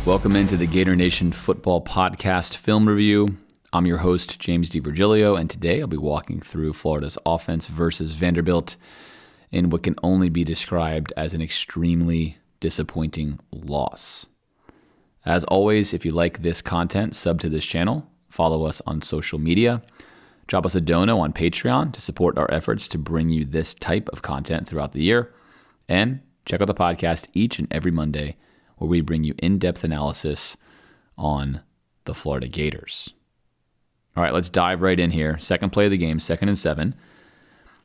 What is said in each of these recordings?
Welcome into the Gator Nation Football Podcast Film Review. I'm your host, James DiVirgilio, and today I'll be walking through Florida's offense versus Vanderbilt in what can only be described as an extremely disappointing loss. As always, if you like this content, sub to this channel, follow us on social media, drop us a dono on Patreon to support our efforts to bring you this type of content throughout the year, and check out the podcast each and every Monday where we bring you in-depth analysis on the Florida Gators. All right, let's dive right in here. Second play of the game, 2nd and 7.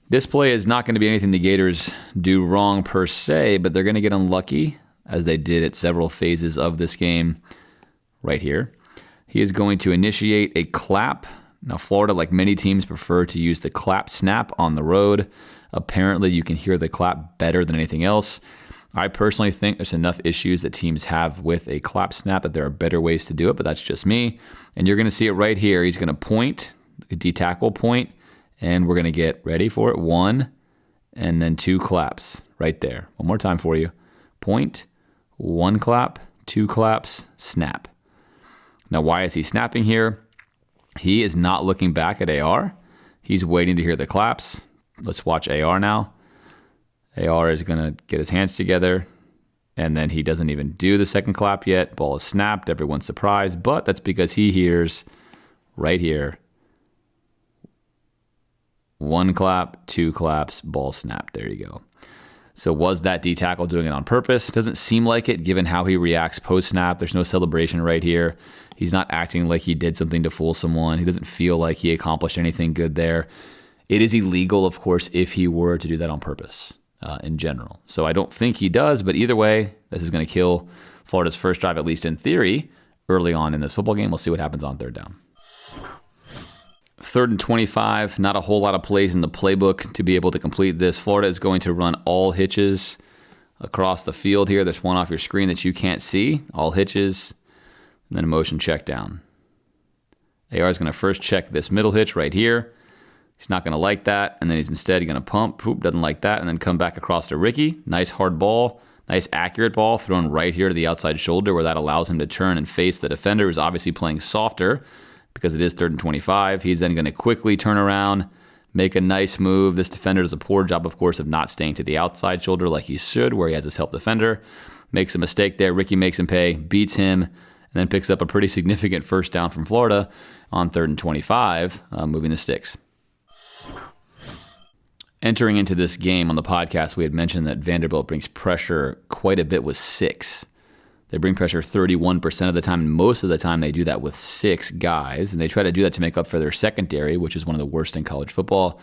This play is not going to be anything the Gators do wrong per se, but they're going to get unlucky, as they did at several phases of this game right here. He is going to initiate a clap. Now, Florida, like many teams, prefer to use the clap snap on the road. Apparently, you can hear the clap better than anything else. I personally think there's enough issues that teams have with a clap snap that there are better ways to do it, but that's just me. And you're going to see it right here. He's going to point, a D-tackle point, and we're going to get ready for it. 1 and then 2 claps right there. One more time for you. Point, 1 clap, 2 claps, snap. Now, why is he snapping here? He is not looking back at AR. He's waiting to hear the claps. Let's watch AR now. AR is going to get his hands together, and then he doesn't even do the second clap yet. Ball is snapped. Everyone's surprised, but that's because he hears right here 1 clap, 2 claps, ball snapped. There you go. So was that D-tackle doing it on purpose? Doesn't seem like it, given how he reacts post-snap. There's no celebration right here. He's not acting like he did something to fool someone. He doesn't feel like he accomplished anything good there. It is illegal, of course, if he were to do that on purpose. In general. So I don't think he does, but either way, this is going to kill Florida's first drive, at least in theory, early on in this football game. We'll see what happens on 3rd down. 3rd and 25, not a whole lot of plays in the playbook to be able to complete this. Florida is going to run all hitches across the field here. There's one off your screen that you can't see, all hitches, and then a motion check down. AR is going to first check this middle hitch right here. He's not going to like that, and then he's instead going to pump. Poop, doesn't like that, and then come back across to Ricky. Nice hard ball, nice accurate ball thrown right here to the outside shoulder where that allows him to turn and face the defender, who's obviously playing softer because it is 3rd and 25. He's then going to quickly turn around, make a nice move. This defender does a poor job, of course, of not staying to the outside shoulder like he should, where he has his help defender. Makes a mistake there. Ricky makes him pay, beats him, and then picks up a pretty significant first down from Florida on 3rd and 25, moving the sticks. Entering into this game on the podcast, we had mentioned that Vanderbilt brings pressure quite a bit with 6. They bring pressure 31% of the time, and most of the time they do that with 6 guys, and they try to do that to make up for their secondary, which is one of the worst in college football.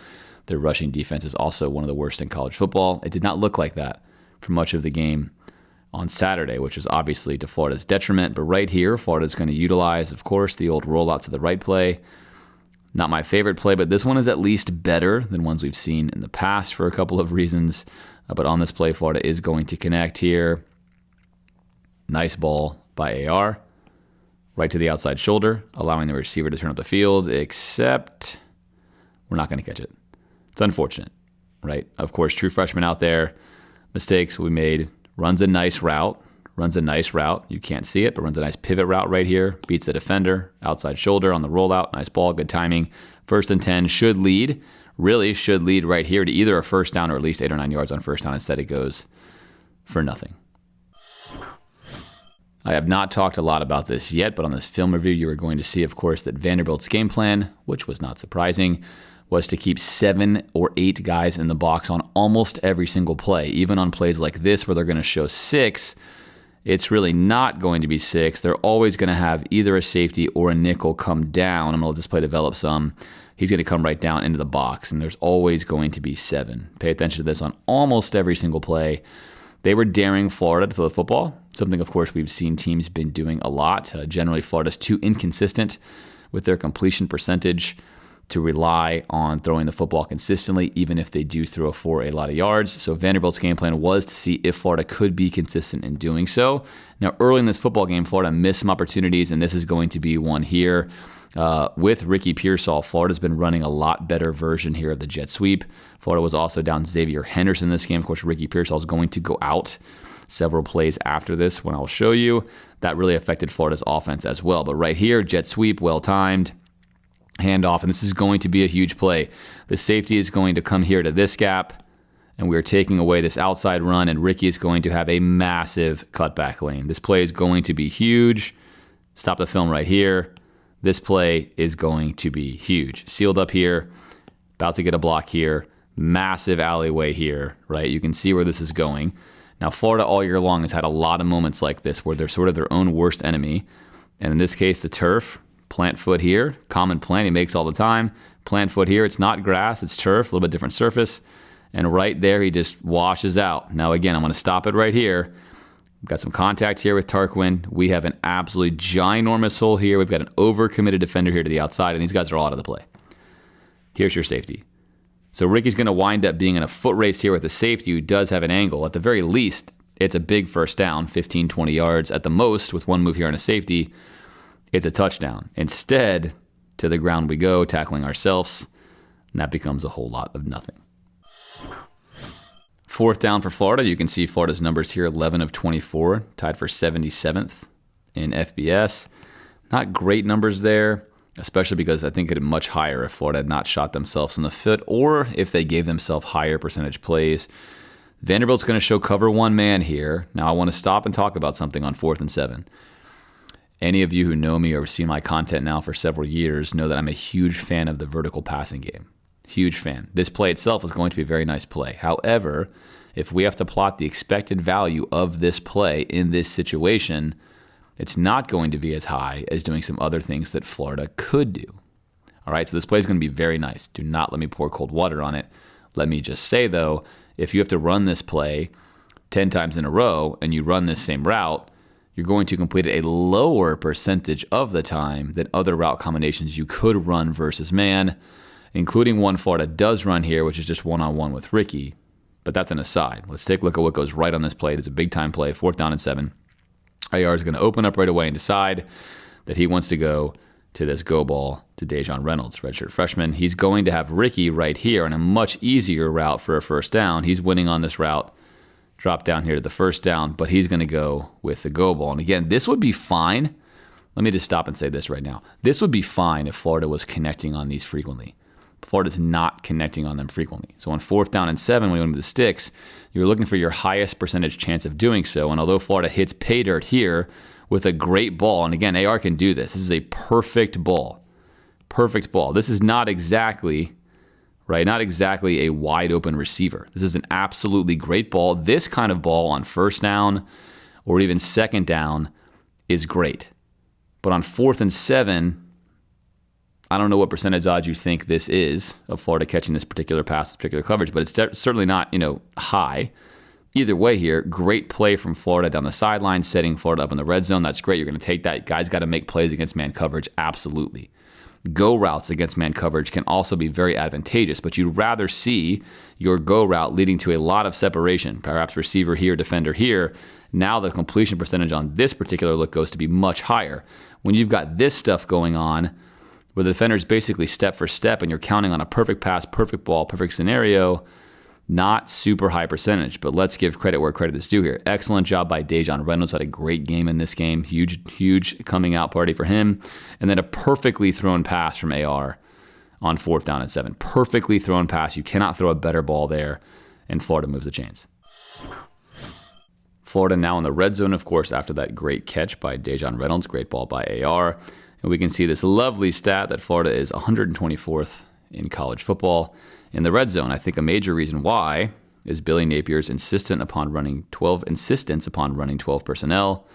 Their rushing defense is also one of the worst in college football. It did not look like that for much of the game on Saturday, which was obviously to Florida's detriment. But right here, Florida's going to utilize, of course, the old rollout to the right play. Not my favorite play, but this one is at least better than ones we've seen in the past for a couple of reasons. But on this play, Florida is going to connect here. Nice ball by AR. Right to the outside shoulder, allowing the receiver to turn up the field, except we're not going to catch it. It's unfortunate, right? Of course, true freshman out there. Mistakes we made. Runs a nice route. You can't see it, but runs a nice pivot route right here. Beats the defender. Outside shoulder on the rollout. Nice ball. Good timing. 1st and 10 should lead. Really should lead right here to either a first down or at least 8 or 9 yards on first down. Instead, it goes for nothing. I have not talked a lot about this yet, but on this film review, you are going to see, of course, that Vanderbilt's game plan, which was not surprising, was to keep 7 or 8 guys in the box on almost every single play. Even on plays like this where they're going to show 6, it's really not going to be 6. They're always going to have either a safety or a nickel come down. I'm going to let this play develop some. He's going to come right down into the box, and there's always going to be 7. Pay attention to this on almost every single play. They were daring Florida to throw the football, something, of course, we've seen teams been doing a lot. Generally, Florida's too inconsistent with their completion percentage to rely on throwing the football consistently, even if they do throw for a lot of yards. So Vanderbilt's game plan was to see if Florida could be consistent in doing so. Now, early in this football game, Florida missed some opportunities, and this is going to be one here. With Ricky Pearsall, Florida's been running a lot better version here of the jet sweep. Florida was also down Xavier Henderson in this game. Of course, Ricky Pearsall is going to go out several plays after this when I'll show you. That really affected Florida's offense as well. But right here, jet sweep, well-timed, handoff, and this is going to be a huge play. The safety is going to come here to this gap, and we're taking away this outside run, and Ricky is going to have a massive cutback lane. This play is going to be huge. Stop the film right here. This play is going to be huge. Sealed up here, about to get a block here, massive alleyway here, right? You can see where this is going. Now, Florida all year long has had a lot of moments like this where they're sort of their own worst enemy, and in this case, the turf, plant foot here, common plant he makes all the time, plant foot here, it's not grass, it's turf, a little bit different surface. And right there, he just washes out. Now, again, I'm going to stop it right here. We've got some contact here with Tarquin. We have an absolutely ginormous hole here. We've got an overcommitted defender here to the outside, and these guys are all out of the play. Here's your safety. So Ricky's going to wind up being in a foot race here with a safety who does have an angle. At the very least, it's a big first down, 15, 20 yards. At the most, with one move here and a safety, it's a touchdown. Instead, to the ground we go, tackling ourselves, and that becomes a whole lot of nothing. Fourth down for Florida. You can see Florida's numbers here, 11 of 24, tied for 77th in FBS. Not great numbers there, especially because I think it would be much higher if Florida had not shot themselves in the foot or if they gave themselves higher percentage plays. Vanderbilt's going to show cover one man here. Now I want to stop and talk about something on 4th and 7. Any of you who know me or have seen my content now for several years know that I'm a huge fan of the vertical passing game. Huge fan. This play itself is going to be a very nice play. However, if we have to plot the expected value of this play in this situation, it's not going to be as high as doing some other things that Florida could do. All right, so this play is going to be very nice. Do not let me pour cold water on it. Let me just say, though, if you have to run this play 10 times in a row and you run this same route, you're going to complete it a lower percentage of the time than other route combinations you could run versus man, including one Florida does run here, which is just one-on-one with Ricky. But that's an aside. Let's take a look at what goes right on this play. It's a big-time play, 4th down and 7. IR is going to open up right away and decide that he wants to go to this go ball to Dejon Reynolds, redshirt freshman. He's going to have Ricky right here on a much easier route for a first down. He's winning on this route. Drop down here to the first down, but he's going to go with the go ball. And again, this would be fine. Let me just stop and say this right now. This would be fine if Florida was connecting on these frequently. Florida's not connecting on them frequently. So on 4th down and 7, when you go into the sticks, you're looking for your highest percentage chance of doing so. And although Florida hits pay dirt here with a great ball, and again, AR can do this. This is a perfect ball. Perfect ball. This is not exactly, right, not exactly a wide open receiver. This is an absolutely great ball. This kind of ball on 1st down or even 2nd down is great. But on 4th and 7, I don't know what percentage odds you think this is of Florida catching this particular pass, this particular coverage, but it's certainly not, high. Either way here, great play from Florida down the sideline, setting Florida up in the red zone. That's great. You're going to take that. Guys got to make plays against man coverage. Absolutely. Go routes against man coverage can also be very advantageous, but you'd rather see your go route leading to a lot of separation, perhaps receiver here, defender here. Now the completion percentage on this particular look goes to be much higher. When you've got this stuff going on, where the defender is basically step for step and you're counting on a perfect pass, perfect ball, perfect scenario, not super high percentage, but let's give credit where credit is due here. Excellent job by Dejon Reynolds. Had a great game in this game. Huge coming out party for him. And then a perfectly thrown pass from AR on 4th down and 7. Perfectly thrown pass. You cannot throw a better ball there, and Florida moves the chains. Florida now in the red zone, of course, after that great catch by Dejon Reynolds. Great ball by AR. And we can see this lovely stat that Florida is 124th in college football in the red zone. I think a major reason why is Billy Napier's insistence upon running 12 personnel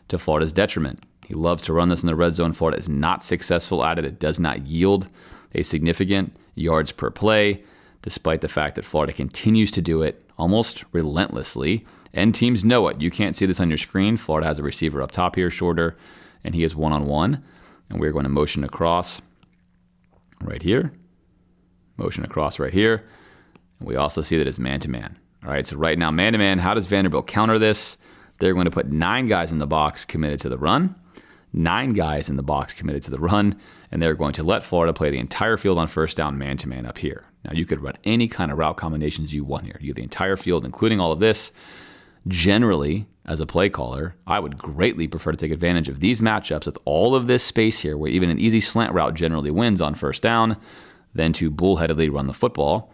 to Florida's detriment. He loves to run this in the red zone. Florida is not successful at it. It does not yield a significant yards per play, despite the fact that Florida continues to do it almost relentlessly. And teams know it. You can't see this on your screen. Florida has a receiver up top here, shorter, and he is one-on-one. And we're going to motion across right here. Motion across right here. And we also see that it's man-to-man. All right, so right now, man-to-man, how does Vanderbilt counter this? They're going to put 9 guys in the box committed to the run. 9 guys in the box committed to the run. And they're going to let Florida play the entire field on 1st down man-to-man up here. Now, you could run any kind of route combinations you want here. You get the entire field, including all of this. Generally, as a play caller, I would greatly prefer to take advantage of these matchups with all of this space here, where even an easy slant route generally wins on first down, than to bullheadedly run the football,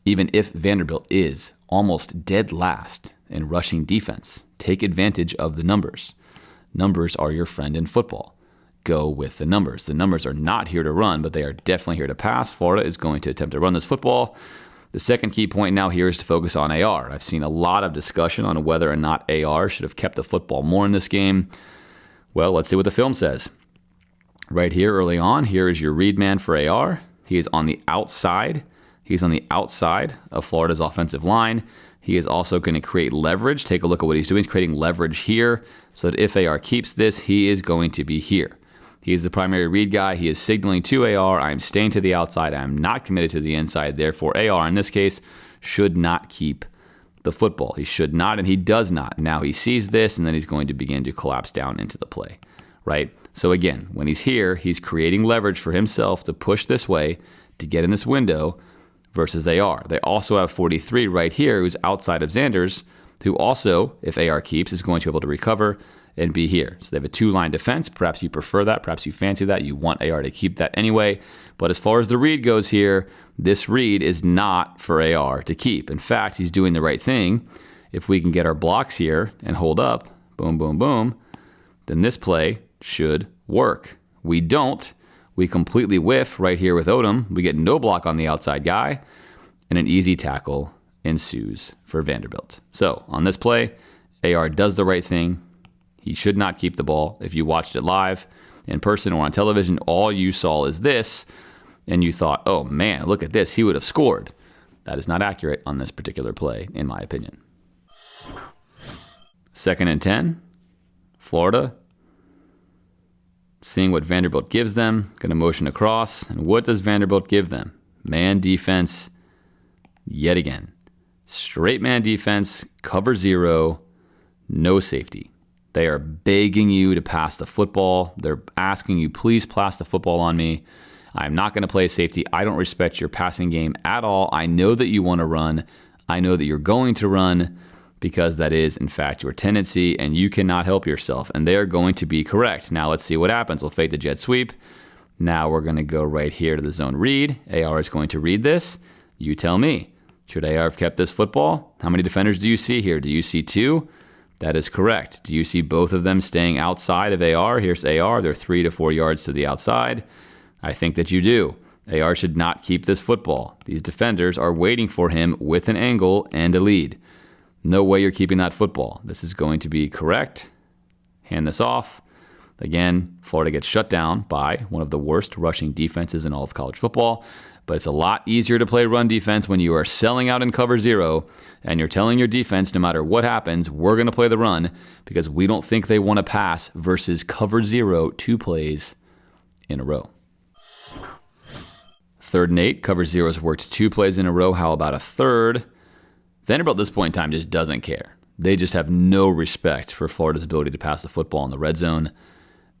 even if Vanderbilt is almost dead last in rushing defense. Take advantage of the numbers. Numbers are your friend in football. Go with the numbers. The numbers are not here to run, but they are definitely here to pass. Florida is going to attempt to run this football. The second key point now here is to focus on AR. I've seen a lot of discussion on whether or not AR should have kept the football more in this game. Well, let's see what the film says. Right here early on, here is your read man for AR. He is on the outside. He's on the outside of Florida's offensive line. He is also going to create leverage. Take a look at what he's doing. He's creating leverage here so that if AR keeps this, he is going to be here. He is the primary read guy. He is signaling to AR, I am staying to the outside. I am not committed to the inside. Therefore, AR in this case should not keep the football. He should not, and he does not. Now he sees this, and then he's going to begin to collapse down into the play, right? So again, when he's here, he's creating leverage for himself to push this way to get in this window versus AR. They also have 43 right here, who's outside of Xander's, who also, if AR keeps, is going to be able to recover and be here. So they have a two-line defense. Perhaps you prefer that. Perhaps you fancy that. You want AR to keep that anyway. But as far as the read goes here, this read is not for AR to keep. In fact, he's doing the right thing. If we can get our blocks here and hold up, boom, boom, boom, then this play should work. We don't. We completely whiff right here with Odom. We get no block on the outside guy, and an easy tackle ensues for Vanderbilt. So on this play, AR does the right thing. He should not keep the ball. If you watched it live, in person, or on television, all you saw is this, and you thought, oh man, look at this, he would have scored. That is not accurate on this particular play, in my opinion. 2nd and 10, Florida. Seeing what Vanderbilt gives them, going to motion across, and what does Vanderbilt give them? Man defense, yet again. Straight man defense, cover zero, no safety. They are begging you to pass the football. They're asking you, please pass the football on me. I'm not going to play safety. I don't respect your passing game at all. I know that you want to run. I know that you're going to run because that is, in fact, your tendency, and you cannot help yourself. And they are going to be correct. Now let's see what happens. We'll fake the jet sweep. Now we're going to go right here to the zone read. AR is going to read this. You tell me. Should AR have kept this football? How many defenders do you see here? Do you see 2? That is correct. Do you see both of them staying outside of AR? Here's AR. They're 3 to 4 yards to the outside. I think that you do. AR should not keep this football. These defenders are waiting for him with an angle and a lead. No way you're keeping that football. This is going to be correct. Hand this off. Again, Florida gets shut down by one of the worst rushing defenses in all of college football. But it's a lot easier to play run defense when you are selling out in cover zero and you're telling your defense, no matter what happens, we're going to play the run because we don't think they want to pass versus cover zero 2 plays in a row. 3rd and 8, cover zero's worked 2 plays in a row. How about a third? Vanderbilt at this point in time just doesn't care. They just have no respect for Florida's ability to pass the football in the red zone.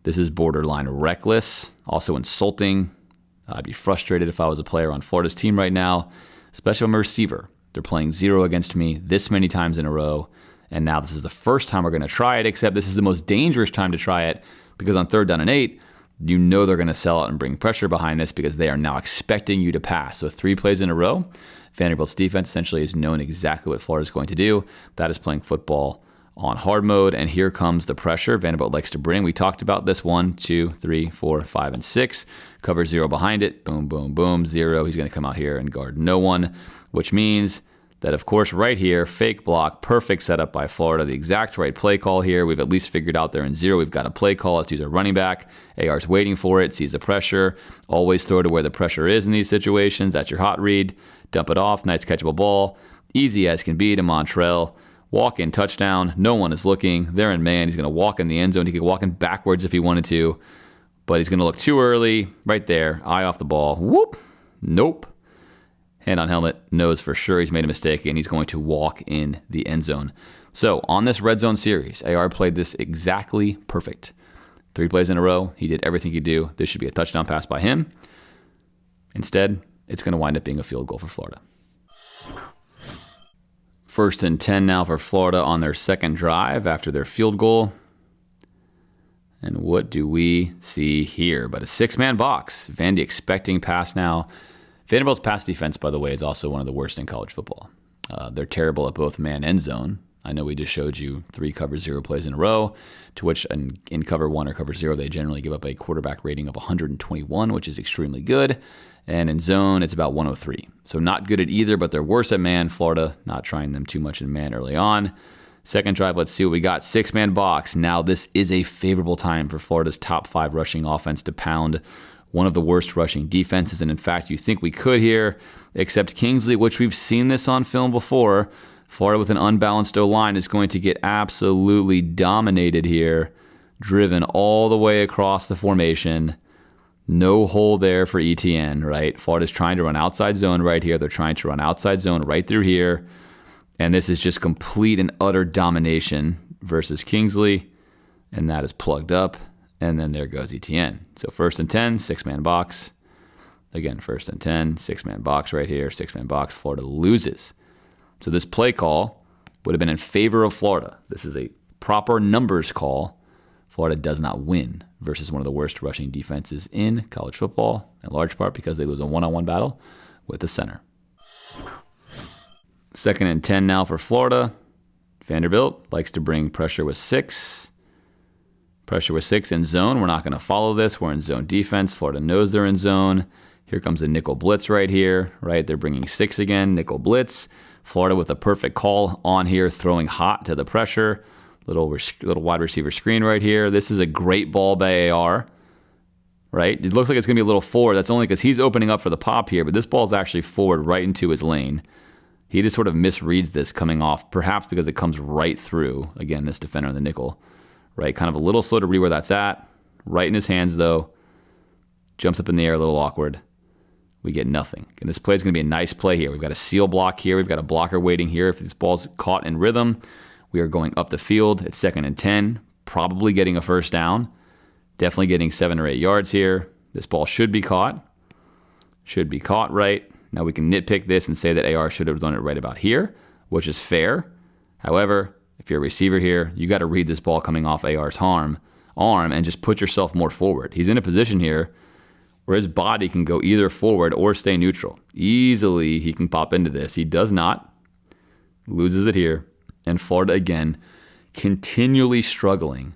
This is borderline reckless, also insulting. I'd be frustrated if I was a player on Florida's team right now, especially if I'm a receiver. They're playing 0 against me this many times in a row, and now this is the first time we're going to try it, except this is the most dangerous time to try it because on 3rd down and 8, you know they're going to sell out and bring pressure behind this because they are now expecting you to pass. So 3 plays in a row, Vanderbilt's defense essentially has known exactly what Florida's going to do. That is playing football on hard mode, and here comes the pressure Vanderbilt likes to bring. We talked about this 1, 2, 3, 4, 5, and 6. Cover 0 behind it. Boom, boom, boom, 0. He's going to come out here and guard no one, which means that, of course, right here, fake block, perfect setup by Florida, the exact right play call here. We've at least figured out they're in 0. We've got a play call. Let's use our running back. AR's waiting for it, sees the pressure. Always throw to where the pressure is in these situations. That's your hot read. Dump it off. Nice catchable ball. Easy as can be to Montrell. Walk-in touchdown. No one is looking. They're in man. He's going to walk in the end zone. He could walk in backwards if he wanted to, but he's going to look too early. Right there. Eye off the ball. Whoop. Nope. Hand on helmet. Knows for sure he's made a mistake, and he's going to walk in the end zone. So on this red zone series, AR played this exactly perfect. 3 plays in a row. He did everything he could do. This should be a touchdown pass by him. Instead, it's going to wind up being a field goal for Florida. First and 10 now for Florida on their second drive after their field goal. And what do we see here? But a six-man box. Vandy expecting pass now. Vanderbilt's pass defense, by the way, is also one of the worst in college football. They're terrible at both man and zone. I know we just showed you 3 cover 0 plays in a row, to which in cover 1 or cover 0, they generally give up a quarterback rating of 121, which is extremely good. And in zone, it's about 103. So not good at either, but they're worse at man. Florida not trying them too much in man early on. Second drive, let's see what we got. Six-man box. Now this is a favorable time for Florida's top 5 rushing offense to pound one of the worst rushing defenses. And in fact, you think we could here, except Kingsley, which we've seen this on film before. Florida with an unbalanced O-line is going to get absolutely dominated here, driven all the way across the formation. No hole there for ETN, right? Florida's trying to run outside zone right here. They're trying to run outside zone right through here. And this is just complete and utter domination versus Kingsley. And that is plugged up. And then there goes ETN. So first and 10, six-man box. Again, first and 10, six-man box right here. Six-man box, Florida loses. So this play call would have been in favor of Florida. This is a proper numbers call. Florida does not win versus one of the worst rushing defenses in college football, in large part because they lose a one-on-one battle with the center. Second and 10 now for Florida. Vanderbilt likes to bring pressure with 6. Pressure with 6 in zone. We're not going to follow this. We're in zone defense. Florida knows they're in zone. Here comes the nickel blitz right here, right? They're bringing 6 again, nickel blitz. Florida with a perfect call on here, throwing hot to the pressure. Little wide receiver screen right here. This is a great ball by AR, right? It looks like it's going to be a little forward. That's only because he's opening up for the pop here, but this ball is actually forward right into his lane. He just sort of misreads this coming off, perhaps because it comes right through, again, this defender in the nickel, right? Kind of a little slow to read where that's at. Right in his hands, though. Jumps up in the air, a little awkward. We get nothing. And this play is going to be a nice play here. We've got a seal block here. We've got a blocker waiting here. If this ball's caught in rhythm, we are going up the field. It's second and 10, probably getting a first down. Definitely getting 7 or 8 yards here. This ball should be caught. Should be caught right. Now we can nitpick this and say that AR should have done it right about here, which is fair. However, if you're a receiver here, you got to read this ball coming off AR's arm and just put yourself more forward. He's in a position here where his body can go either forward or stay neutral. Easily he can pop into this. He does not. Loses it here. And Florida, again, continually struggling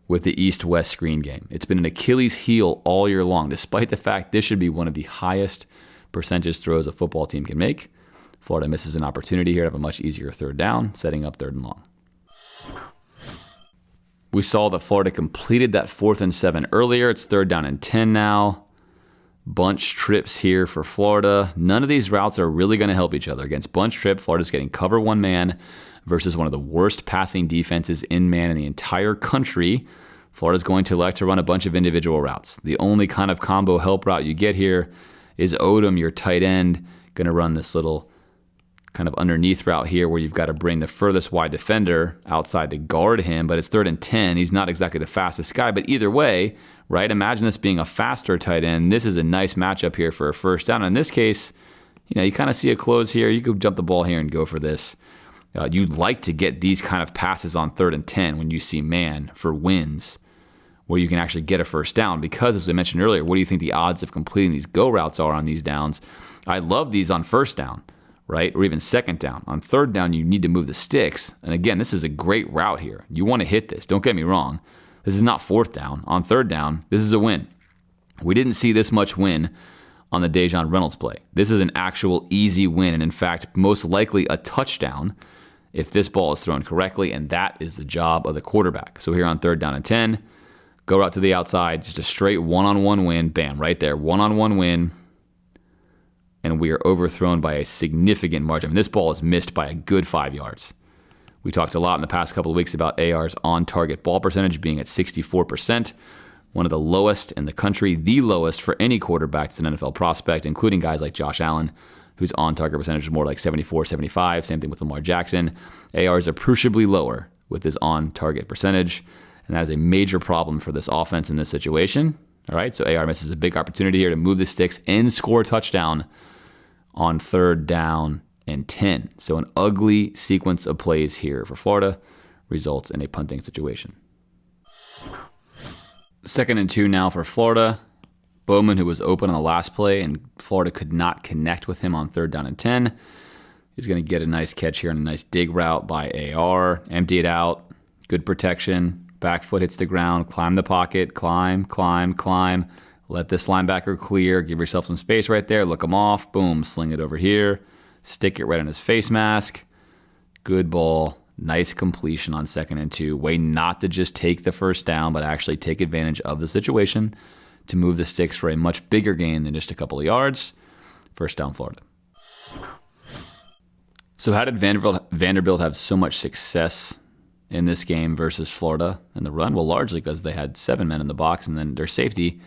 with the east-west screen game. It's been an Achilles heel all year long, despite the fact this should be one of the highest percentage throws a football team can make. Florida misses an opportunity here to have a much easier third down, setting up third and long. We saw that Florida completed that 4th and 7 earlier. It's third down and 10 now. Bunch trips here for Florida. None of these routes are really going to help each other. Against bunch trip, Florida's getting cover 1 man versus one of the worst passing defenses in man in the entire country. Florida's going to elect to run a bunch of individual routes. The only kind of combo help route you get here is Odom, your tight end, going to run this little kind of underneath route here where you've got to bring the furthest wide defender outside to guard him, but it's third and 10. He's not exactly the fastest guy, but either way, right? Imagine this being a faster tight end. This is a nice matchup here for a first down. In this case, you kind of see a close here. You could jump the ball here and go for this. You'd like to get these kind of passes on third and 10 when you see man for wins where you can actually get a first down because, as I mentioned earlier, what do you think the odds of completing these go routes are on these downs? I love these on first down, right? Or even second down. On third down, you need to move the sticks. And again, this is a great route here. You want to hit this. Don't get me wrong. This is not fourth down. On third down, this is a win. We didn't see this much win on the Dejon Reynolds play. This is an actual easy win, and in fact, most likely a touchdown if this ball is thrown correctly, and that is the job of the quarterback. So here on third down and 10, go out to the outside, just a straight one-on-one win. Bam, right there, one-on-one win. And we are overthrown by a significant margin. I mean, this ball is missed by a good 5 yards. We talked a lot in the past couple of weeks about AR's on-target ball percentage being at 64%, one of the lowest in the country, the lowest for any quarterback that's an NFL prospect, including guys like Josh Allen, whose on-target percentage is more like 74, 75. Same thing with Lamar Jackson. AR is appreciably lower with his on-target percentage, and that is a major problem for this offense in this situation. All right, so AR misses a big opportunity here to move the sticks and score a touchdown on third down and 10. So an ugly sequence of plays here for Florida results in a punting situation. 2nd and 2 now for Florida. Bowman, who was open on the last play, and Florida could not connect with him on 3rd down and 10. He's going to get a nice catch here and a nice dig route by AR. Empty it out. Good protection. Back foot hits the ground. Climb the pocket. Climb. Let this linebacker clear. Give yourself some space right there. Look him off. Boom. Sling it over here. Stick it right on his face mask. Good ball. Nice completion on 2nd and 2. Way not to just take the first down, but actually take advantage of the situation to move the sticks for a much bigger gain than just a couple of yards. 1st down, Florida. So how did Vanderbilt have so much success in this game versus Florida in the run? Well, largely because they had 7 men in the box, and then their safety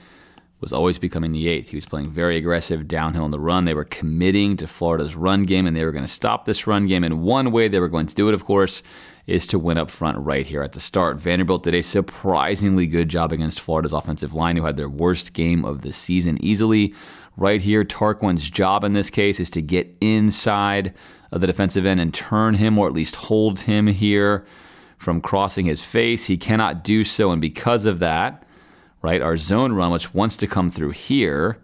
was always becoming the 8th. He was playing very aggressive downhill in the run. They were committing to Florida's run game, and they were going to stop this run game. And one way they were going to do it, of course, is to win up front right here at the start. Vanderbilt did a surprisingly good job against Florida's offensive line, who had their worst game of the season easily. Right here, Tarquin's job in this case is to get inside of the defensive end and turn him, or at least hold him here from crossing his face. He cannot do so, and because of that, right, our zone run, which wants to come through here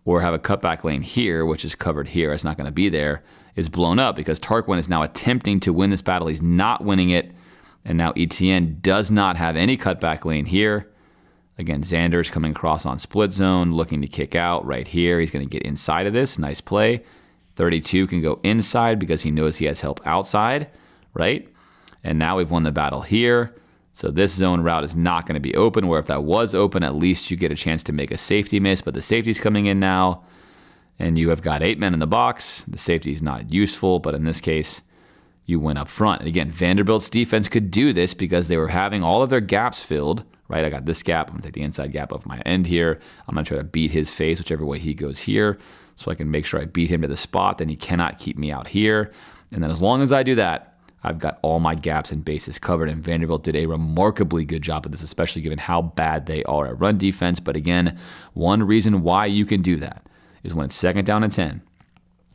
or have a cutback lane here, which is covered here, it's not going to be there, is blown up because Tarquin is now attempting to win this battle. He's not winning it, and now Etienne does not have any cutback lane here. Again, Xander's coming across on split zone, looking to kick out right here. He's going to get inside of this. Nice play. 32 can go inside because he knows he has help outside, right? And now we've won the battle here. So this zone route is not going to be open, where if that was open, at least you get a chance to make a safety miss. But the safety's coming in now, and you have got 8 men in the box. The safety's not useful, but in this case, you win up front. And again, Vanderbilt's defense could do this because they were having all of their gaps filled, right? I got this gap. I'm going to take the inside gap of my end here. I'm going to try to beat his face whichever way he goes here, so I can make sure I beat him to the spot. Then he cannot keep me out here. And then as long as I do that, I've got all my gaps and bases covered, and Vanderbilt did a remarkably good job of this, especially given how bad they are at run defense. But again, one reason why you can do that is when it's 2nd down and 10,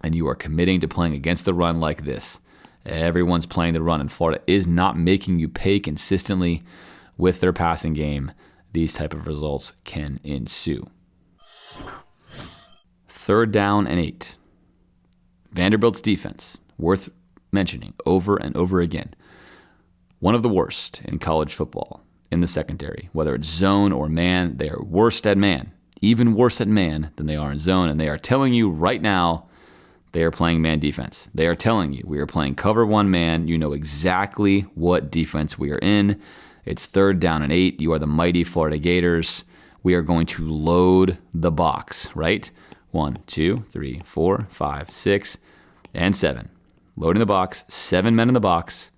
and you are committing to playing against the run like this. Everyone's playing the run, and Florida is not making you pay consistently with their passing game. These type of results can ensue. 3rd down and 8. Vanderbilt's defense, worth mentioning over and over again, one of the worst in college football in the secondary. Whether it's zone or man, they are worst at man, even worse at man than they are in zone. And they are telling you right now they are playing man defense. They are telling you we are playing cover 1 man. You know exactly what defense we are in. It's 3rd down and 8. You are the mighty Florida Gators. We are going to load the box, right? 1, 2, 3, 4, 5, 6, and 7. Loading the box, 7 men in the box,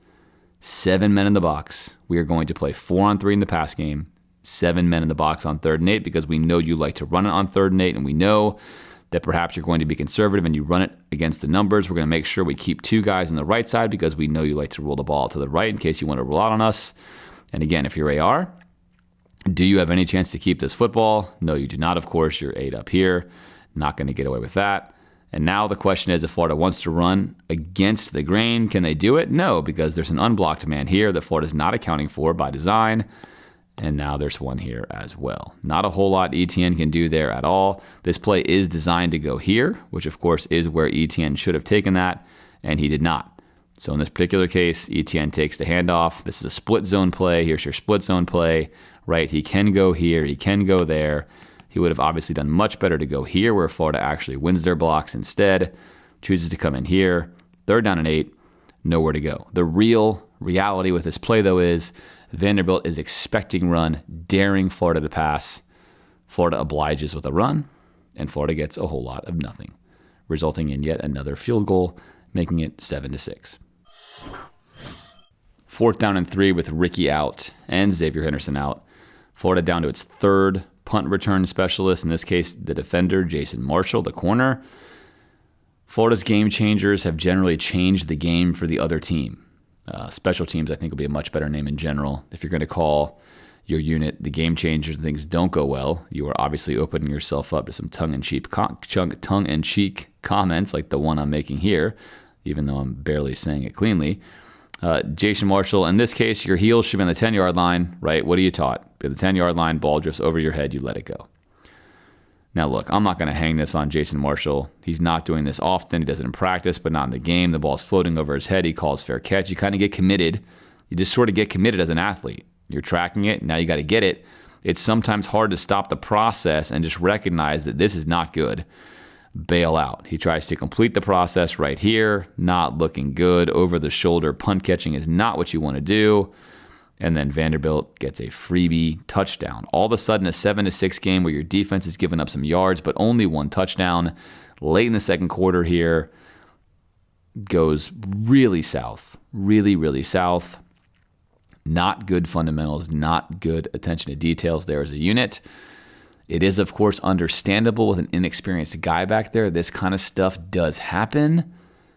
7 men in the box. We are going to play 4-on-3 in the pass game, 7 men in the box on 3rd and 8, because we know you like to run it on 3rd and 8, and we know that perhaps you're going to be conservative and you run it against the numbers. We're going to make sure we keep 2 guys on the right side because we know you like to roll the ball to the right in case you want to roll out on us. And again, if you're AR, do you have any chance to keep this football? No, you do not, of course. You're 8 up here. Not going to get away with that. And now the question is, if Florida wants to run against the grain, can they do it? No, because there's an unblocked man here that Florida's not accounting for by design. And now there's one here as well. Not a whole lot Etienne can do there at all. This play is designed to go here, which of course is where Etienne should have taken that, and he did not. So in this particular case, Etienne takes the handoff. This is a split zone play. Here's your split zone play, right? He can go here. He can go there. He would have obviously done much better to go here where Florida actually wins their blocks. Instead, chooses to come in here. 3rd down and 8, nowhere to go. The real reality with this play, though, is Vanderbilt is expecting run, daring Florida to pass. Florida obliges with a run, and Florida gets a whole lot of nothing, resulting in yet another field goal, making it 7-6. 4th down and 3 with Ricky out and Xavier Henderson out. Florida down to its 3rd punt return specialist, in this case the defender Jason Marshall, the corner. Florida's game changers have generally changed the game for the other team. Special teams, I think, will be a much better name in general. If you're going to call your unit the game changers and things don't go well, you are obviously opening yourself up to some tongue-in-cheek comments like the one I'm making here, even though I'm barely saying it cleanly. Jason Marshall, in this case, your heels should be on the 10-yard line, right? What are you taught? Be on the 10-yard line, ball drifts over your head, you let it go. Now, look, I'm not going to hang this on Jason Marshall. He's not doing this often. He does it in practice, but not in the game. The ball's floating over his head. He calls fair catch. You kind of get committed. You just sort of get committed as an athlete. You're tracking it. Now you got to get it. It's sometimes hard to stop the process and just recognize that this is not good. Bail out. He tries to complete the process right here. Not looking good. Over the shoulder punt catching is not what you want to do. And then Vanderbilt gets a freebie touchdown. All of a sudden, a 7-6 game where your defense has given up some yards, but only one touchdown. Late in the second quarter here, goes really south. Really, really south. Not good fundamentals, not good attention to details there as a unit. It is, of course, understandable with an inexperienced guy back there. This kind of stuff does happen.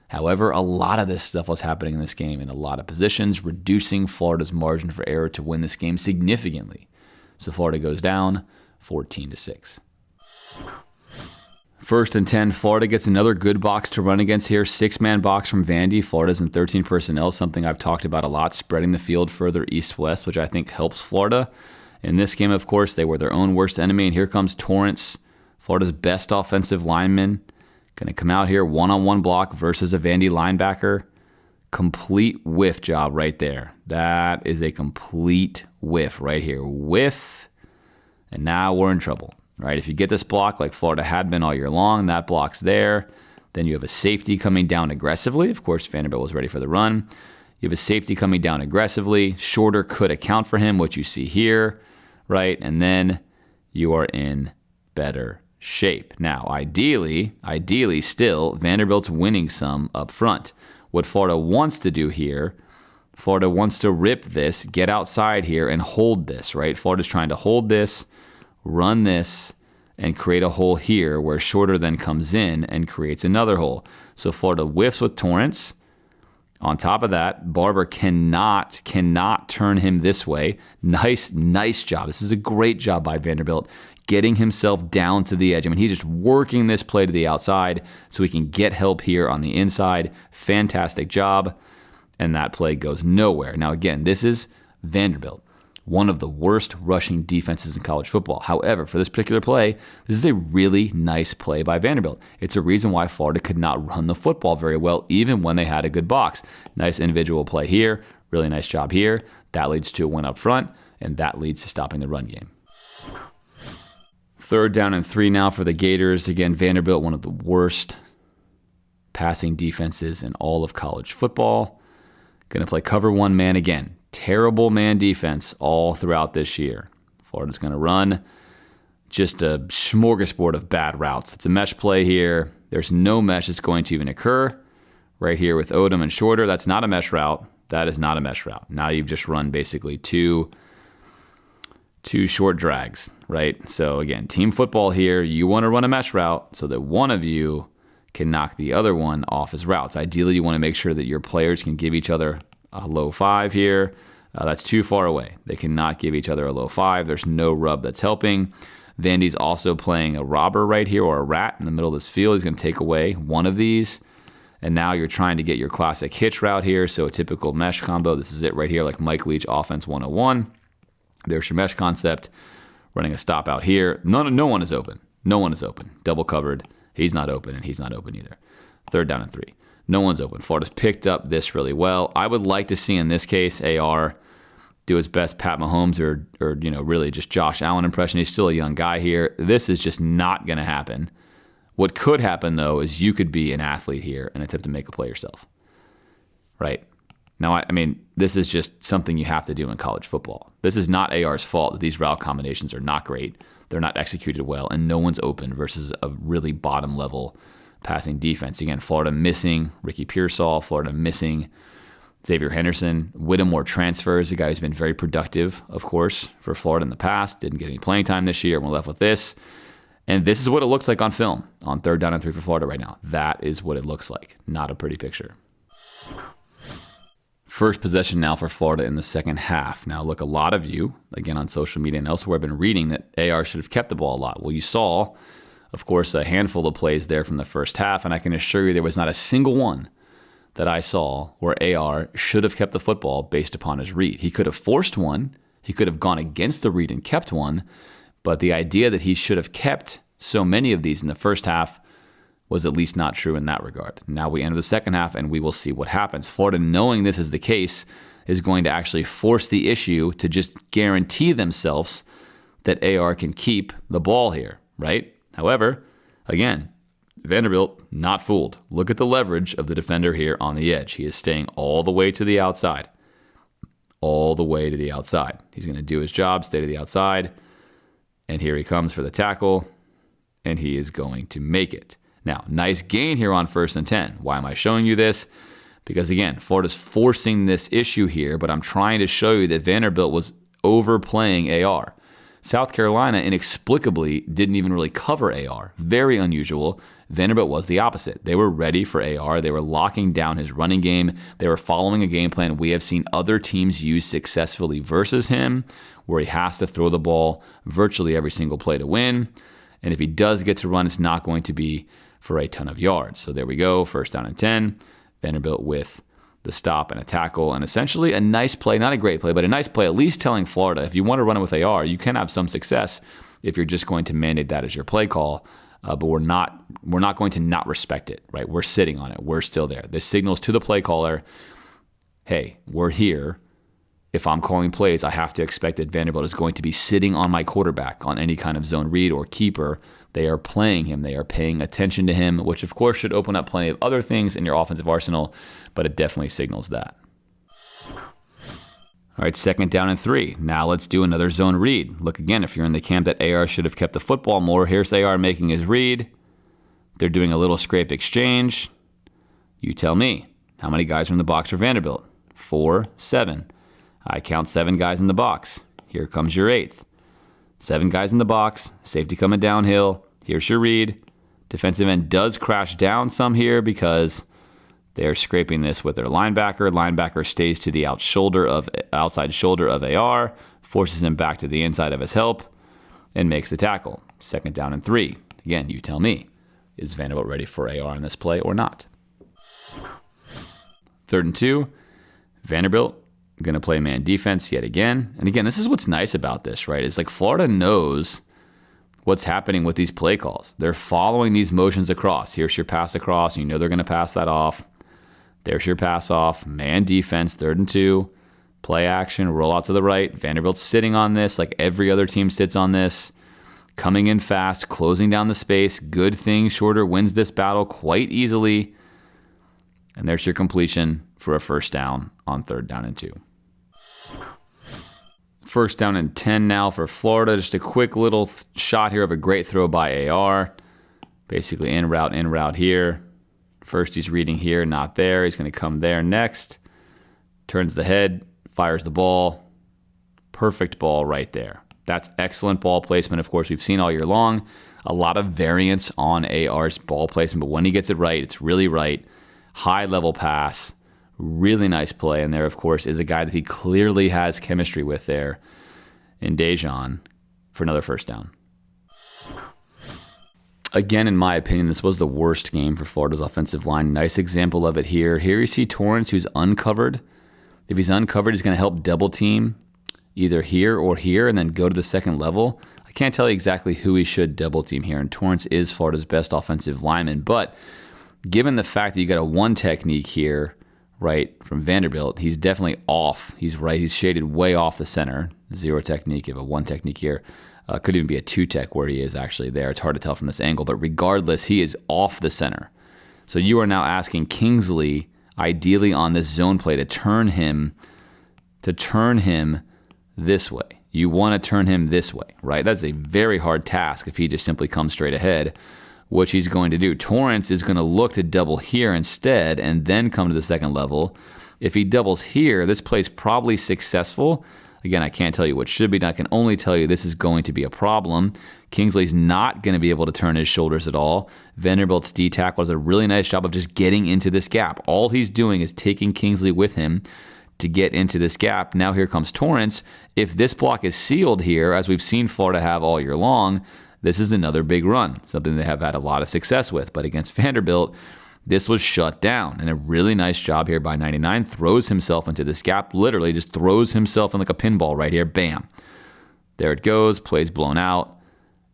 However, a lot of this stuff was happening in this game in a lot of positions, reducing Florida's margin for error to win this game significantly. So Florida goes down 14-6. 1st and 10, Florida gets another good box to run against here. 6-man box from Vandy. Florida's in 13 personnel, something I've talked about a lot, spreading the field further east-west, which I think helps Florida. In this game, of course, they were their own worst enemy, and here comes Torrance, Florida's best offensive lineman. Going to come out here, one-on-one block versus a Vandy linebacker. Complete whiff job right there. That is a complete whiff right here. Whiff, and now we're in trouble. Right? If you get this block like Florida had been all year long, that block's there. Then you have a safety coming down aggressively. Of course, Vanderbilt was ready for the run. You have a safety coming down aggressively. Shorter could account for him, what you see here, right? And then you are in better shape. Now, ideally still, Vanderbilt's winning some up front. What Florida wants to do here, Florida wants to rip this, get outside here, and hold this, right? Florida's trying to hold this, run this, and create a hole here where Shorter then comes in and creates another hole. So Florida whiffs with Torrance. On top of that, Barber cannot turn him this way. Nice job. This is a great job by Vanderbilt, getting himself down to the edge. I mean, he's just working this play to the outside so he can get help here on the inside. Fantastic job. And that play goes nowhere. Now, again, this is Vanderbilt, one of the worst rushing defenses in college football. However, for this particular play, this is a really nice play by Vanderbilt. It's a reason why Florida could not run the football very well, even when they had a good box. Nice individual play here. Really nice job here. That leads to a win up front, and that leads to stopping the run game. 3rd down and 3 now for the Gators. Again, Vanderbilt, one of the worst passing defenses in all of college football. Going to play cover 1 man again. Terrible man defense all throughout this year. Florida's going to run just a smorgasbord of bad routes. It's a mesh play here. There's no mesh that's going to even occur. Right here with Odom and Shorter, that's not a mesh route. That is not a mesh route. Now you've just run basically two short drags, right? So again, team football here. You want to run a mesh route so that one of you can knock the other one off his routes. Ideally, you want to make sure that your players can give each other a low 5 here. That's too far away. They cannot give each other a low 5. There's no rub that's helping. Vandy's also playing a robber right here, or a rat in the middle of this field. He's going to take away one of these. And now you're trying to get your classic hitch route here. So a typical mesh combo. This is it right here, like Mike Leach Offense 101. There's your mesh concept. Running a stop out here. No one is open. No one is open. Double covered. He's not open, and he's not open either. 3rd down and 3. No one's open. Florida's picked up this really well. I would like to see in this case AR do his best Pat Mahomes or really just Josh Allen impression. He's still a young guy here. This is just not going to happen. What could happen, though, is you could be an athlete here and attempt to make a play yourself. Right? Now, I mean, this is just something you have to do in college football. This is not AR's fault that these route combinations are not great. They're not executed well, and no one's open versus a really bottom-level passing defense. Again, Florida missing Ricky Pearsall, Florida missing Xavier Henderson. Whittemore transfers, a guy who's been very productive, of course, for Florida in the past. Didn't get any playing time this year. We're left with this. And this is what it looks like on film on 3rd down and 3 for Florida right now. That is what it looks like. Not a pretty picture. First possession now for Florida in the second half. Now, look, a lot of you, again on social media and elsewhere, have been reading that AR should have kept the ball a lot. Well, you saw of course, a handful of plays there from the first half, and I can assure you there was not a single one that I saw where AR should have kept the football based upon his read. He could have forced one, he could have gone against the read and kept one, but the idea that he should have kept so many of these in the first half was at least not true in that regard. Now we enter the second half, and we will see what happens. Florida, knowing this is the case, is going to actually force the issue to just guarantee themselves that AR can keep the ball here, right? However, again, Vanderbilt, not fooled. Look at the leverage of the defender here on the edge. He is staying all the way to the outside. All the way to the outside. He's going to do his job, stay to the outside. And here he comes for the tackle. And he is going to make it. Now, nice gain here on 1st and 10. Why am I showing you this? Because again, Florida's forcing this issue here, but I'm trying to show you that Vanderbilt was overplaying AR. South Carolina inexplicably didn't even really cover AR. Very unusual. Vanderbilt was the opposite. They were ready for AR. They were locking down his running game. They were following a game plan we have seen other teams use successfully versus him, where he has to throw the ball virtually every single play to win. And if he does get to run, it's not going to be for a ton of yards. So there we go, 1st down and 10. Vanderbilt with the stop and a tackle, and essentially a nice play, not a great play, but a nice play, at least telling Florida, if you want to run it with AR, you can have some success if you're just going to mandate that as your play call. But we're not going to not respect it, right? We're sitting on it. We're still there. This signals to the play caller, hey, we're here. If I'm calling plays, I have to expect that Vanderbilt is going to be sitting on my quarterback on any kind of zone read or keeper. They are playing him. They are paying attention to him, which of course should open up plenty of other things in your offensive arsenal, but it definitely signals that. All right, 2nd down and 3. Now let's do another zone read. Look again, if you're in the camp that AR should have kept the football more, here's AR making his read. They're doing a little scraped exchange. You tell me, how many guys are in the box for Vanderbilt? 4, 7. I count 7 guys in the box. Here comes your 8th. 7 guys in the box, safety coming downhill. Here's your read. Defensive end does crash down some here because they're scraping this with their linebacker. Linebacker stays to the outside shoulder of AR, forces him back to the inside of his help, and makes the tackle. 2nd down and 3. Again, you tell me, is Vanderbilt ready for AR on this play or not? 3rd and 2. Vanderbilt going to play man defense yet again. And again, this is what's nice about this, right? It's like Florida knows what's happening with these play calls. They're following these motions across. Here's your pass across. You know they're going to pass that off. There's your pass off. Man defense, 3rd and 2. Play action, roll out to the right. Vanderbilt's sitting on this like every other team sits on this. Coming in fast, closing down the space. Good thing Shorter wins this battle quite easily. And there's your completion for a 1st down on 3rd down and 2. 1st down and 10 now for Florida. Just a quick little shot here of a great throw by AR. Basically in route here. First he's reading here, not there. He's going to come there next. Turns the head, fires the ball. Perfect ball right there. That's excellent ball placement. Of course, we've seen all year long a lot of variance on AR's ball placement, but when he gets it right, it's really right. High level pass. Really nice play, and there, of course, is a guy that he clearly has chemistry with there in Dejan for another 1st down. Again, in my opinion, this was the worst game for Florida's offensive line. Nice example of it here. Here you see Torrance, who's uncovered. If he's uncovered, he's going to help double team either here or here and then go to the 2nd level. I can't tell you exactly who he should double team here, and Torrance is Florida's best offensive lineman, but given the fact that you got a 1 technique here, right, from Vanderbilt, he's definitely off. He's right. He's shaded way off the center. 0 technique. You have a 1 technique here. Could even be a 2 tech where he is actually there. It's hard to tell from this angle, but regardless, he is off the center. So you are now asking Kingsley, ideally on this zone play, to turn him this way. You want to turn him this way, right? That's a very hard task if he just simply comes straight ahead, which he's going to do. Torrance is going to look to double here instead and then come to the 2nd level. If he doubles here, this play's probably successful. Again, I can't tell you what should be. I can only tell you this is going to be a problem. Kingsley's not going to be able to turn his shoulders at all. Vanderbilt's D tackle does a really nice job of just getting into this gap. All he's doing is taking Kingsley with him to get into this gap. Now here comes Torrance. If this block is sealed here, as we've seen Florida have all year long, This is another big run, something they have had a lot of success with. But against Vanderbilt, this was shut down. And a really nice job here by 99. Throws himself into this gap, literally just throws himself in like a pinball right here. Bam. There it goes. Plays blown out.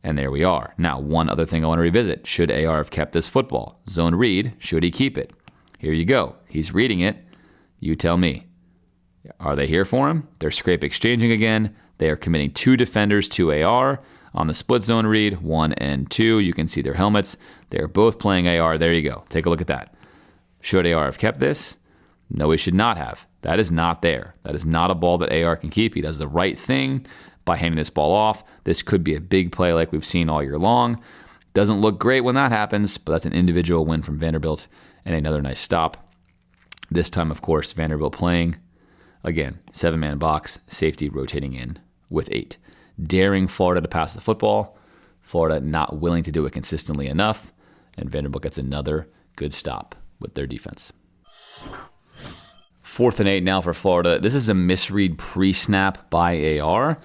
And there we are. Now, one other thing I want to revisit. Should AR have kept this football? Zone read. Should he keep it? Here you go. He's reading it. You tell me. Are they here for him? They're scrape exchanging again. They are committing 2 defenders to AR on the split zone read, 1 and 2. You can see their helmets. They're both playing AR. There you go. Take a look at that. Should AR have kept this? No, he should not have. That is not there. That is not a ball that AR can keep. He does the right thing by handing this ball off. This could be a big play like we've seen all year long. Doesn't look great when that happens, but that's an individual win from Vanderbilt and another nice stop. This time, of course, Vanderbilt playing, again, 7-man box, safety rotating in with 8. Daring Florida to pass the football. Florida not willing to do it consistently enough, and Vanderbilt gets another good stop with their defense. 4th and 8 now for Florida. This is a misread pre-snap by AR.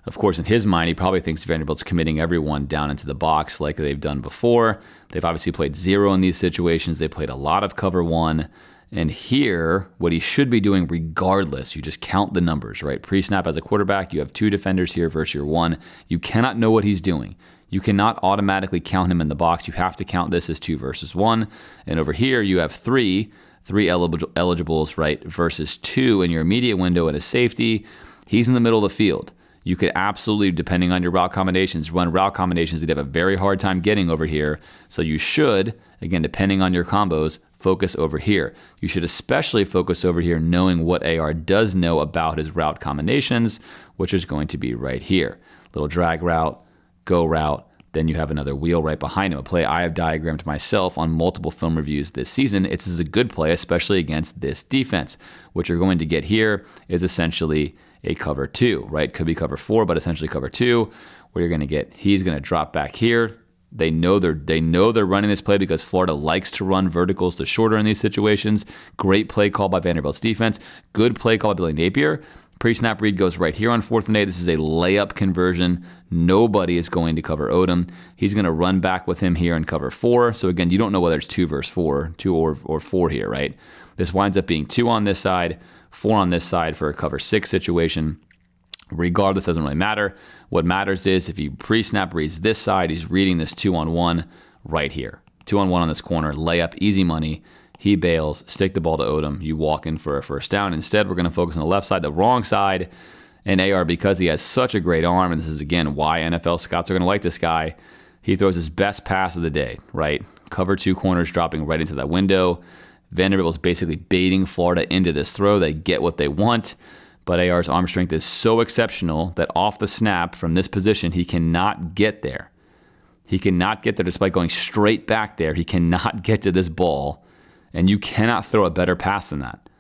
Of course, in his mind, he probably thinks Vanderbilt's committing everyone down into the box like they've done before. They've obviously played 0 in these situations. They played a lot of cover 1. And here, what he should be doing regardless, you just count the numbers, right? Pre-snap as a quarterback, you have 2 defenders here versus your 1. You cannot know what he's doing. You cannot automatically count him in the box. You have to count this as 2 versus 1. And over here, you have 3 eligibles, right, versus 2 in your immediate window and a safety. He's in the middle of the field. You could absolutely, depending on your route combinations, run route combinations that you have a very hard time getting over here. So you should, again, depending on your combos, focus over here. You should especially focus over here knowing what AR does know about his route combinations, which is going to be right here. Little drag route, go route, then you have another wheel right behind him, a play I have diagrammed myself on multiple film reviews this season. It's a good play, especially against this defense. What you're going to get here is essentially a cover 2, right? Could be cover 4, but essentially cover 2, where you're going to get, he's going to drop back here. They know they're running this play because Florida likes to run verticals to shorter in these situations. Great play call by Vanderbilt's defense. Good play call by Billy Napier. Pre-snap read goes right here on 4th and 8. This is a layup conversion. Nobody is going to cover Odom. He's going to run back with him here and cover 4. So again, you don't know whether it's 2 versus 4, 2 or 4 here, right? This winds up being 2 on this side, 4 on this side for a cover 6 situation. Regardless, doesn't really matter. What matters is if he pre-snap reads this side, he's reading this 2-on-1 right here. 2-on-1 on this corner, layup, easy money. He bails, stick the ball to Odom. You walk in for a first down. Instead, we're going to focus on the left side, the wrong side. And AR, because he has such a great arm, and this is, again, why NFL scouts are going to like this guy, he throws his best pass of the day, right? Cover 2 corners dropping right into that window. Vanderbilt is basically baiting Florida into this throw. They get what they want. But AR's arm strength is so exceptional that off the snap from this position, he cannot get there. He cannot get there despite going straight back there. He cannot get to this ball, and you cannot throw a better pass than that.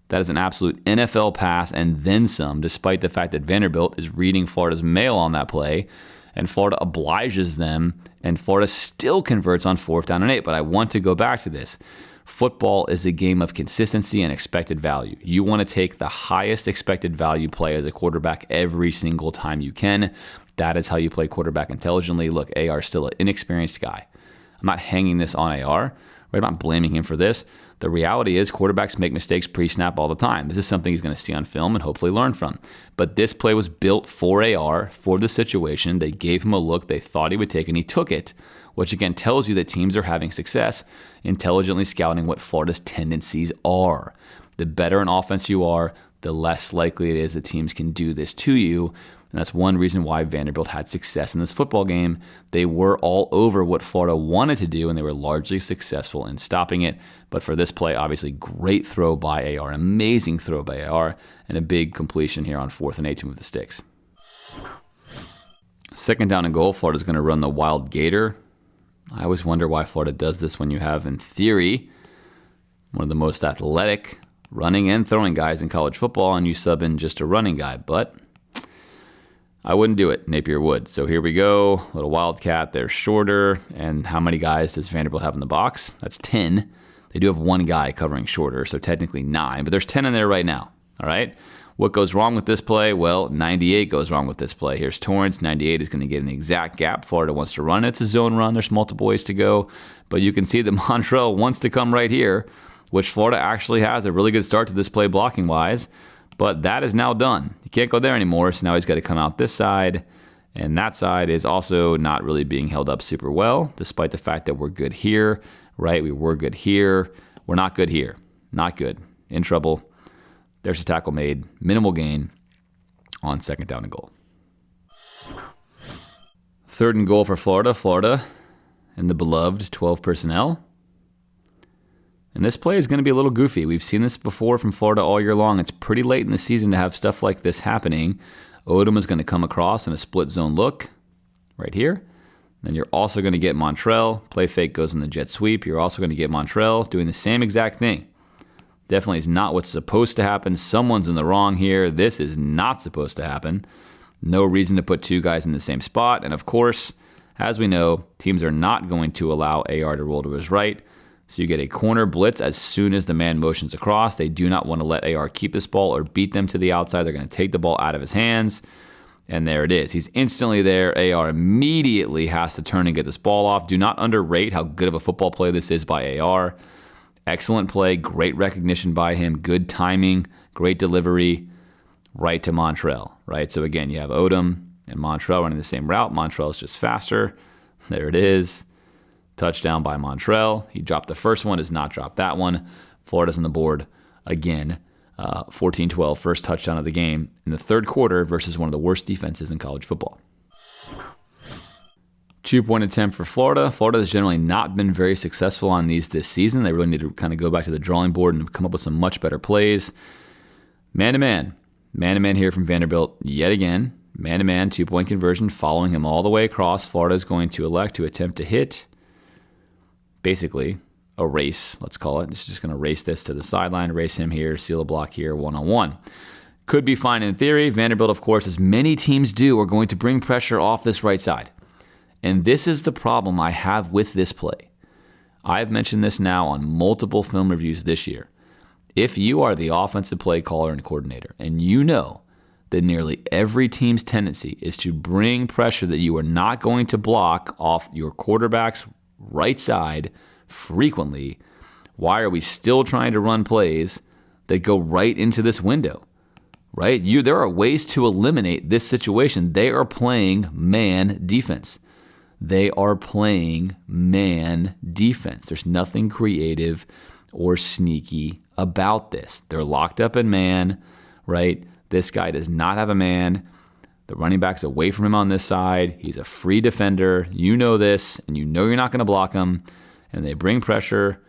That is an absolute NFL pass and then some, despite the fact that Vanderbilt is reading Florida's mail on that play, and Florida obliges them, and Florida still converts on 4th down and 8. But I want to go back to this. Football is a game of consistency and expected value. You want to take the highest expected value play as a quarterback every single time you can. That is how you play quarterback intelligently. Look, AR is still an inexperienced guy. I'm not hanging this on AR. Right? I'm not blaming him for this. The reality is quarterbacks make mistakes pre-snap all the time. This is something he's going to see on film and hopefully learn from. But this play was built for AR, for the situation. They gave him a look they thought he would take, and he took it, which again tells you that teams are having success intelligently scouting what Florida's tendencies are. The better an offense you are, the less likely it is that teams can do this to you. And that's one reason why Vanderbilt had success in this football game. They were all over what Florida wanted to do, and they were largely successful in stopping it. But for this play, obviously, great throw by AR, an amazing throw by AR, and a big completion here on 4th and 8 to move the sticks. 2nd down and goal, Florida's going to run the wild Gator. I always wonder why Florida does this when you have, in theory, one of the most athletic running and throwing guys in college football, and you sub in just a running guy. But I wouldn't do it. Napier would. So here we go. Little wildcat. They're shorter. And how many guys does Vanderbilt have in the box? That's 10. They do have one guy covering shorter, so technically 9. But there's 10 in there right now. All right? What goes wrong with this play? Well, 98 goes wrong with this play. Here's Torrance. 98 is going to get an exact gap. Florida wants to run. It's a zone run. There's multiple ways to go. But you can see that Montrell wants to come right here, which Florida actually has a really good start to this play blocking-wise. But that is now done. You can't go there anymore, so now he's got to come out this side. And that side is also not really being held up super well, despite the fact that we're good here, right? We were good here. We're not good here. Not good. In trouble. There's a tackle made. Minimal gain on second down and goal. 3rd and goal for Florida. Florida and the beloved 12 personnel. And this play is going to be a little goofy. We've seen this before from Florida all year long. It's pretty late in the season to have stuff like this happening. Odom is going to come across in a split zone look right here. Then you're also going to get Montrell. Play fake goes in the jet sweep. You're also going to get Montrell doing the same exact thing. Definitely is not what's supposed to happen. Someone's in the wrong here. This is not supposed to happen. No reason to put 2 guys in the same spot. And of course, as we know, teams are not going to allow AR to roll to his right. So you get a corner blitz as soon as the man motions across. They do not want to let AR keep this ball or beat them to the outside. They're going to take the ball out of his hands. And there it is. He's instantly there. AR immediately has to turn and get this ball off. Do not underrate how good of a football play this is by AR. Excellent play. Great recognition by him. Good timing. Great delivery. Right to Montrell. Right? So again, you have Odom and Montrell running the same route. Montrell is just faster. There it is. Touchdown by Montrell. He dropped the first one, does not drop that one. Florida's on the board again. 14-12, first touchdown of the game in the 3rd quarter versus one of the worst defenses in college football. 2-point attempt for Florida. Florida has generally not been very successful on these this season. They really need to kind of go back to the drawing board and come up with some much better plays. Man-to-man. Man-to-man here from Vanderbilt yet again. Man-to-man, 2-point conversion, following him all the way across. Florida is going to elect to attempt to hit basically a race, let's call it. It's just going to race this to the sideline, race him here, seal a block here, one-on-one. Could be fine in theory. Vanderbilt, of course, as many teams do, are going to bring pressure off this right side. And this is the problem I have with this play. I've mentioned this now on multiple film reviews this year. If you are the offensive play caller and coordinator, and you know that nearly every team's tendency is to bring pressure that you are not going to block off your quarterback's right side frequently, why are we still trying to run plays that go right into this window? Right? There are ways to eliminate this situation. They are playing man defense. They are playing man defense. There's nothing creative or sneaky about this. They're locked up in man, right? This guy does not have a man. The running back's away from him on this side. He's a free defender. You know this, and you know you're not going to block him. And they bring pressure.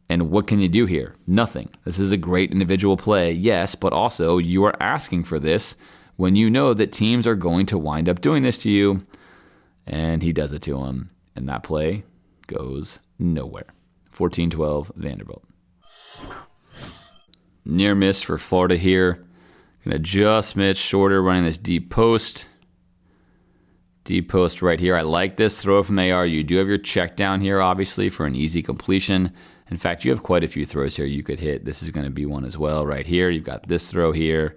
And what can you do here? Nothing. This is a great individual play, yes, but also you are asking for this when you know that teams are going to wind up doing this to you. And he does it to him. And that play goes nowhere. 14-12, Vanderbilt. Near miss for Florida here. Going to just miss shorter, running this deep post. Deep post right here. I like this throw from AR. You do have your check down here, obviously, for an easy completion. In fact, you have quite a few throws here you could hit. This is going to be one as well right here. You've got this throw here,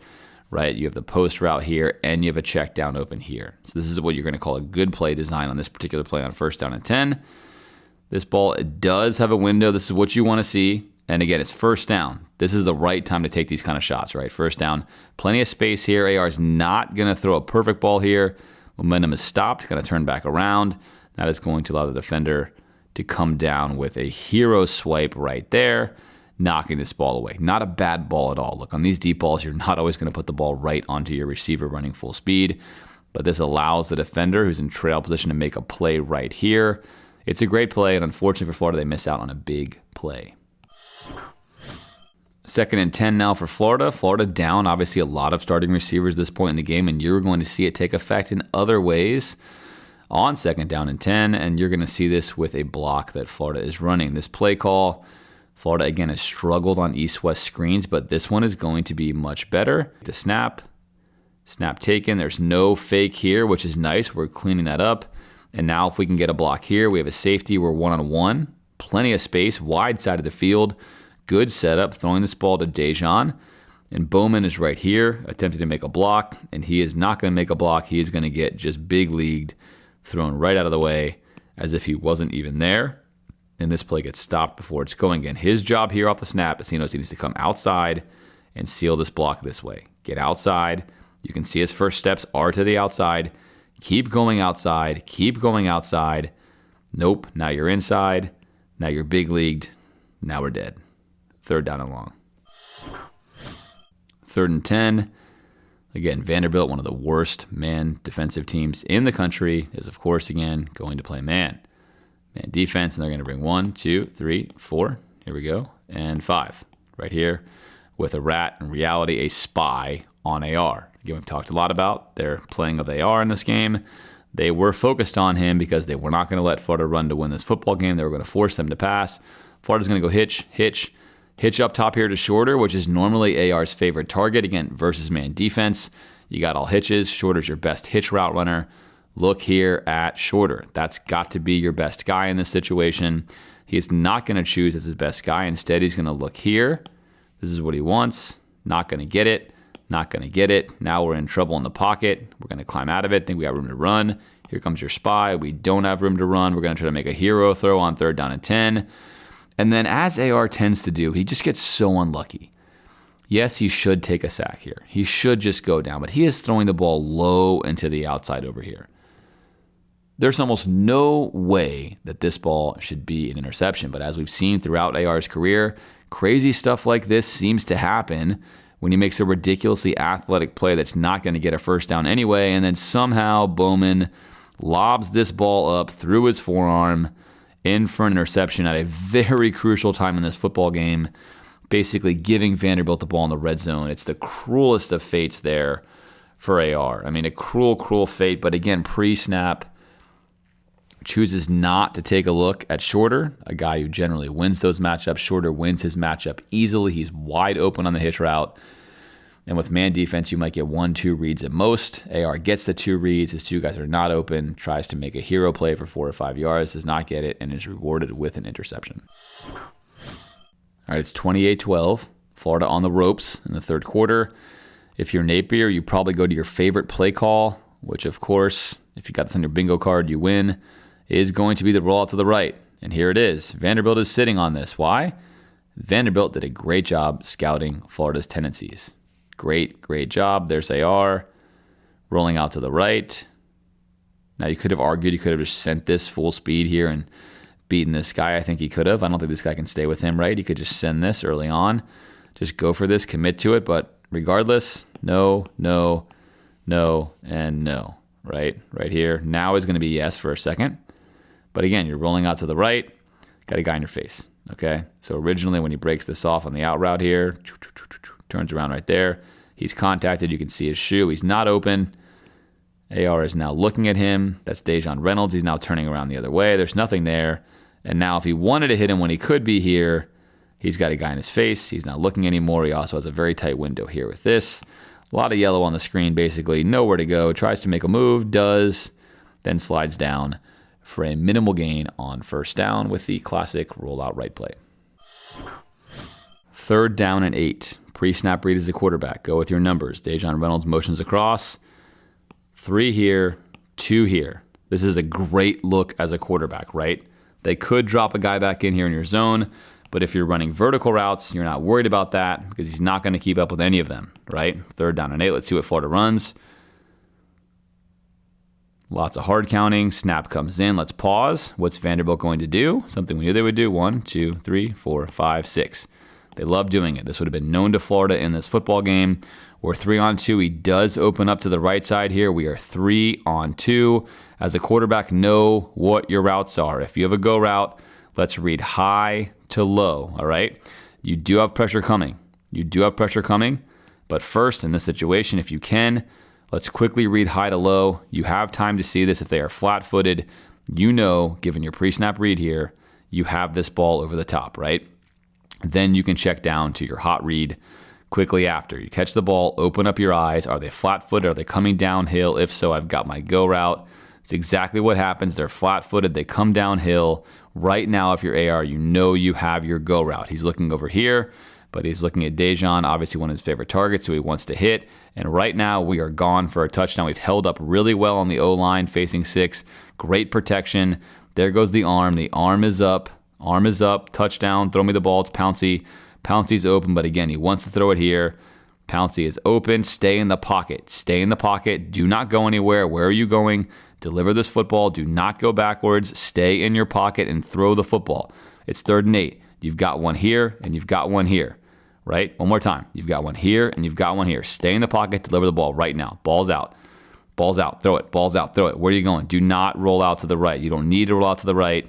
right? You have the post route here, and you have a check down open here. So this is what you're going to call a good play design on this particular play on 1st down and 10. This ball, it does have a window. This is what you want to see. And again, it's 1st down. This is the right time to take these kind of shots, right? 1st down. Plenty of space here. AR is not going to throw a perfect ball here. Momentum is stopped. Going to turn back around. That is going to allow the defender to come down with a hero swipe right there, knocking this ball away. Not a bad ball at all. Look, on these deep balls, you're not always going to put the ball right onto your receiver running full speed. But this allows the defender who's in trail position to make a play right here. It's a great play, and unfortunately for Florida, they miss out on a big play. 2nd and 10 now for Florida. Florida down, obviously, a lot of starting receivers at this point in the game, and you're going to see it take effect in other ways on 2nd down and 10, and you're going to see this with a block that Florida is running. This play call, Florida, again, has struggled on east-west screens, but this one is going to be much better. The snap taken. There's no fake here, which is nice. We're cleaning that up. And now if we can get a block here, we have a safety. We're one-on-one. Plenty of space, wide side of the field. Good setup, throwing this ball to Dejan. And Bowman is right here attempting to make a block, and he is not going to make a block. He is going to get just big leagued, thrown right out of the way as if he wasn't even there. And this play gets stopped before it's going in. His job here off the snap is he knows he needs to come outside and seal this block this way. Get outside. You can see his first steps are to the outside. Keep going outside. Keep going outside. Nope. Now you're inside. Now you're big leagued. Now we're dead. 3rd down and long. 3rd and 10. Again, Vanderbilt, one of the worst man defensive teams in the country, is, of course, again, going to play man. Man defense, and they're going to bring 1, 2, 3, 4. Here we go. And 5. Right here with a rat, in reality, a spy on AR. Again, we've talked a lot about their playing of AR in this game. They were focused on him because they were not going to let Florida run to win this football game. They were going to force them to pass. Florida's going to go hitch up top here to Shorter, which is normally AR's favorite target, again, versus man defense. You got all hitches. Shorter's your best hitch route runner. Look here at Shorter. That's got to be your best guy in this situation. He's not going to choose as his best guy. Instead, he's going to look here. This is what he wants. Not going to get it. Not going to get it. Now we're in trouble in the pocket. We're going to climb out of it. Think we got room to run. Here comes your spy. We don't have room to run. We're going to try to make a hero throw on 3rd down and 10. And then as AR tends to do, he just gets so unlucky. Yes, he should take a sack here. He should just go down, but he is throwing the ball low into the outside over here. There's almost no way that this ball should be an interception, but as we've seen throughout AR's career, crazy stuff like this seems to happen when he makes a ridiculously athletic play that's not going to get a first down anyway, and then somehow Bowman lobs this ball up through his forearm in for an interception at a very crucial time in this football game, basically giving Vanderbilt the ball in the red zone. It's the cruelest of fates there for AR. I mean, a cruel, cruel fate, but again, pre-snap, chooses not to take a look at Shorter, a guy who generally wins those matchups. Shorter wins his matchup easily. He's wide open on the hitch route. And with man defense, you might get 1, 2 reads at most. AR gets the 2 reads. His 2 guys are not open. Tries to make a hero play for 4 or 5 yards. Does not get it and is rewarded with an interception. All right, it's 28-12. Florida on the ropes in the 3rd quarter. If you're Napier, you probably go to your favorite play call, which, of course, if you got this on your bingo card, you win, is going to be the rollout to the right. And here it is. Vanderbilt is sitting on this. Why? Vanderbilt did a great job scouting Florida's tendencies. Great job. There's AR rolling out to the right. Now, you could have argued he could have just sent this full speed here and beaten this guy. I think he could have. I don't think this guy can stay with him, right? He could just send this early on. Just go for this, commit to it. But regardless, no, and no, right? Right here. Now is going to be yes for a second. But again, you're rolling out to the right. Got a guy in your face, okay? So originally when he breaks this off on the out route here, turns around right there. He's contacted. You can see his shoe. He's not open. AR is now looking at him. That's Dejon Reynolds. He's now turning around the other way. There's nothing there. And now if he wanted to hit him when he could be here, he's got a guy in his face. He's not looking anymore. He also has a very tight window here with this. A lot of yellow on the screen, basically. Nowhere to go. Tries to make a move. Does. Then slides down for a minimal gain on 1st down with the classic rollout right play. 3rd down and 8. Pre-snap read as a quarterback. Go with your numbers. Dejon Reynolds motions across. 3 here, 2 here. This is a great look as a quarterback, right? They could drop a guy back in here in your zone, but if you're running vertical routes, you're not worried about that because he's not going to keep up with any of them, right? 3rd down and 8. Let's see what Florida runs. Lots of hard counting. Snap comes in. Let's pause. What's Vanderbilt going to do? Something we knew they would do. 1, 2, 3, 4, 5, 6. They love doing it. This would have been known to Florida in this football game. We're 3-on-2. He does open up to the right side here. We are 3-on-2. As a quarterback, know what your routes are. If you have a go route, let's read high to low, all right? You do have pressure coming. But first, in this situation, if you can, let's quickly read high to low. You have time to see this. If they are flat-footed, you know, given your pre-snap read here, you have this ball over the top, right? Then you can check down to your hot read quickly after. You catch the ball, open up your eyes. Are they flat-footed? Are they coming downhill? If so, I've got my go route. It's exactly what happens. They're flat-footed. They come downhill. Right now, if you're AR, you know you have your go route. He's looking over here. But he's looking at Dejan, obviously one of his favorite targets, who he wants to hit. And right now, we are gone for a touchdown. We've held up really well on the O-line, facing 6. Great protection. There goes the arm. The arm is up. Arm is up. Touchdown. Throw me the ball. It's Pouncey. Pouncey's open, but again, he wants to throw it here. Pouncey is open. Stay in the pocket. Stay in the pocket. Do not go anywhere. Where are you going? Deliver this football. Do not go backwards. Stay in your pocket and throw the football. It's 3rd and 8. You've got one here, and you've got one here, right? One more time. You've got one here, and you've got one here. Stay in the pocket. Deliver the ball right now. Ball's out. Ball's out. Throw it. Ball's out. Throw it. Where are you going? Do not roll out to the right. You don't need to roll out to the right.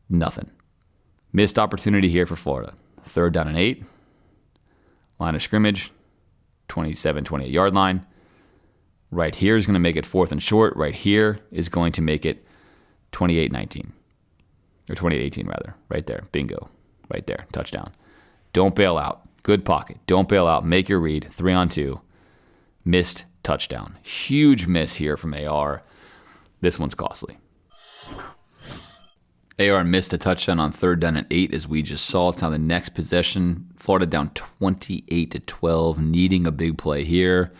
Nothing. Missed opportunity here for Florida. 3rd down and 8. Line of scrimmage, 27, 28-yard line. Right here is going to make it 4th and short. Right here is going to make it 28-19. Or 28-18, rather. Right there. Bingo. Right there. Touchdown. Don't bail out. Good pocket. Don't bail out. Make your read. 3-on-2. Missed touchdown. Huge miss here from AR. This one's costly. AR missed a touchdown on 3rd down and 8, as we just saw. It's now the next possession. Florida down 28-12, needing a big play here.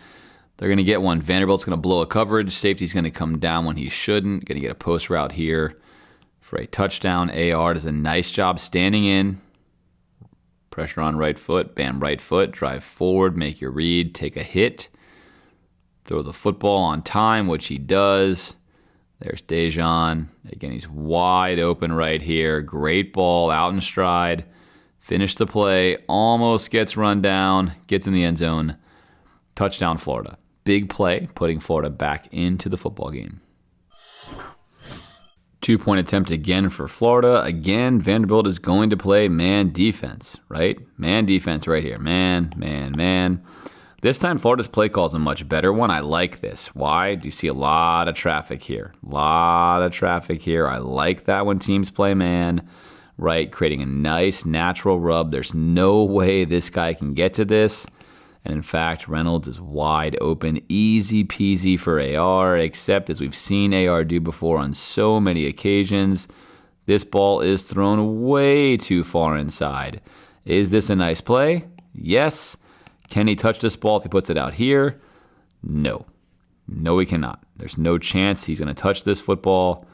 They're going to get one. Vanderbilt's going to blow a coverage. Safety's going to come down when he shouldn't. Going to get a post route here for a touchdown. AR does a nice job standing in. Pressure on right foot. Bam, right foot. Drive forward. Make your read. Take a hit. Throw the football on time, which he does. There's Dejan. Again, he's wide open right here. Great ball out in stride. Finish the play. Almost gets run down. Gets in the end zone. Touchdown, Florida. Big play, putting Florida back into the football game. 2-point attempt again for Florida. Again, Vanderbilt is going to play man defense, right? Man defense right here. Man, man, man. This time, Florida's play call is a much better one. I like this. Why? Do you see a lot of traffic here? A lot of traffic here. I like that when teams play man, right? Creating a nice natural rub. There's no way this guy can get to this. And in fact, Reynolds is wide open. Easy peasy for AR, except as we've seen AR do before on so many occasions, this ball is thrown way too far inside. Is this a nice play? Yes. Can he touch this ball if he puts it out here? No. No, he cannot. There's no chance he's going to touch this football.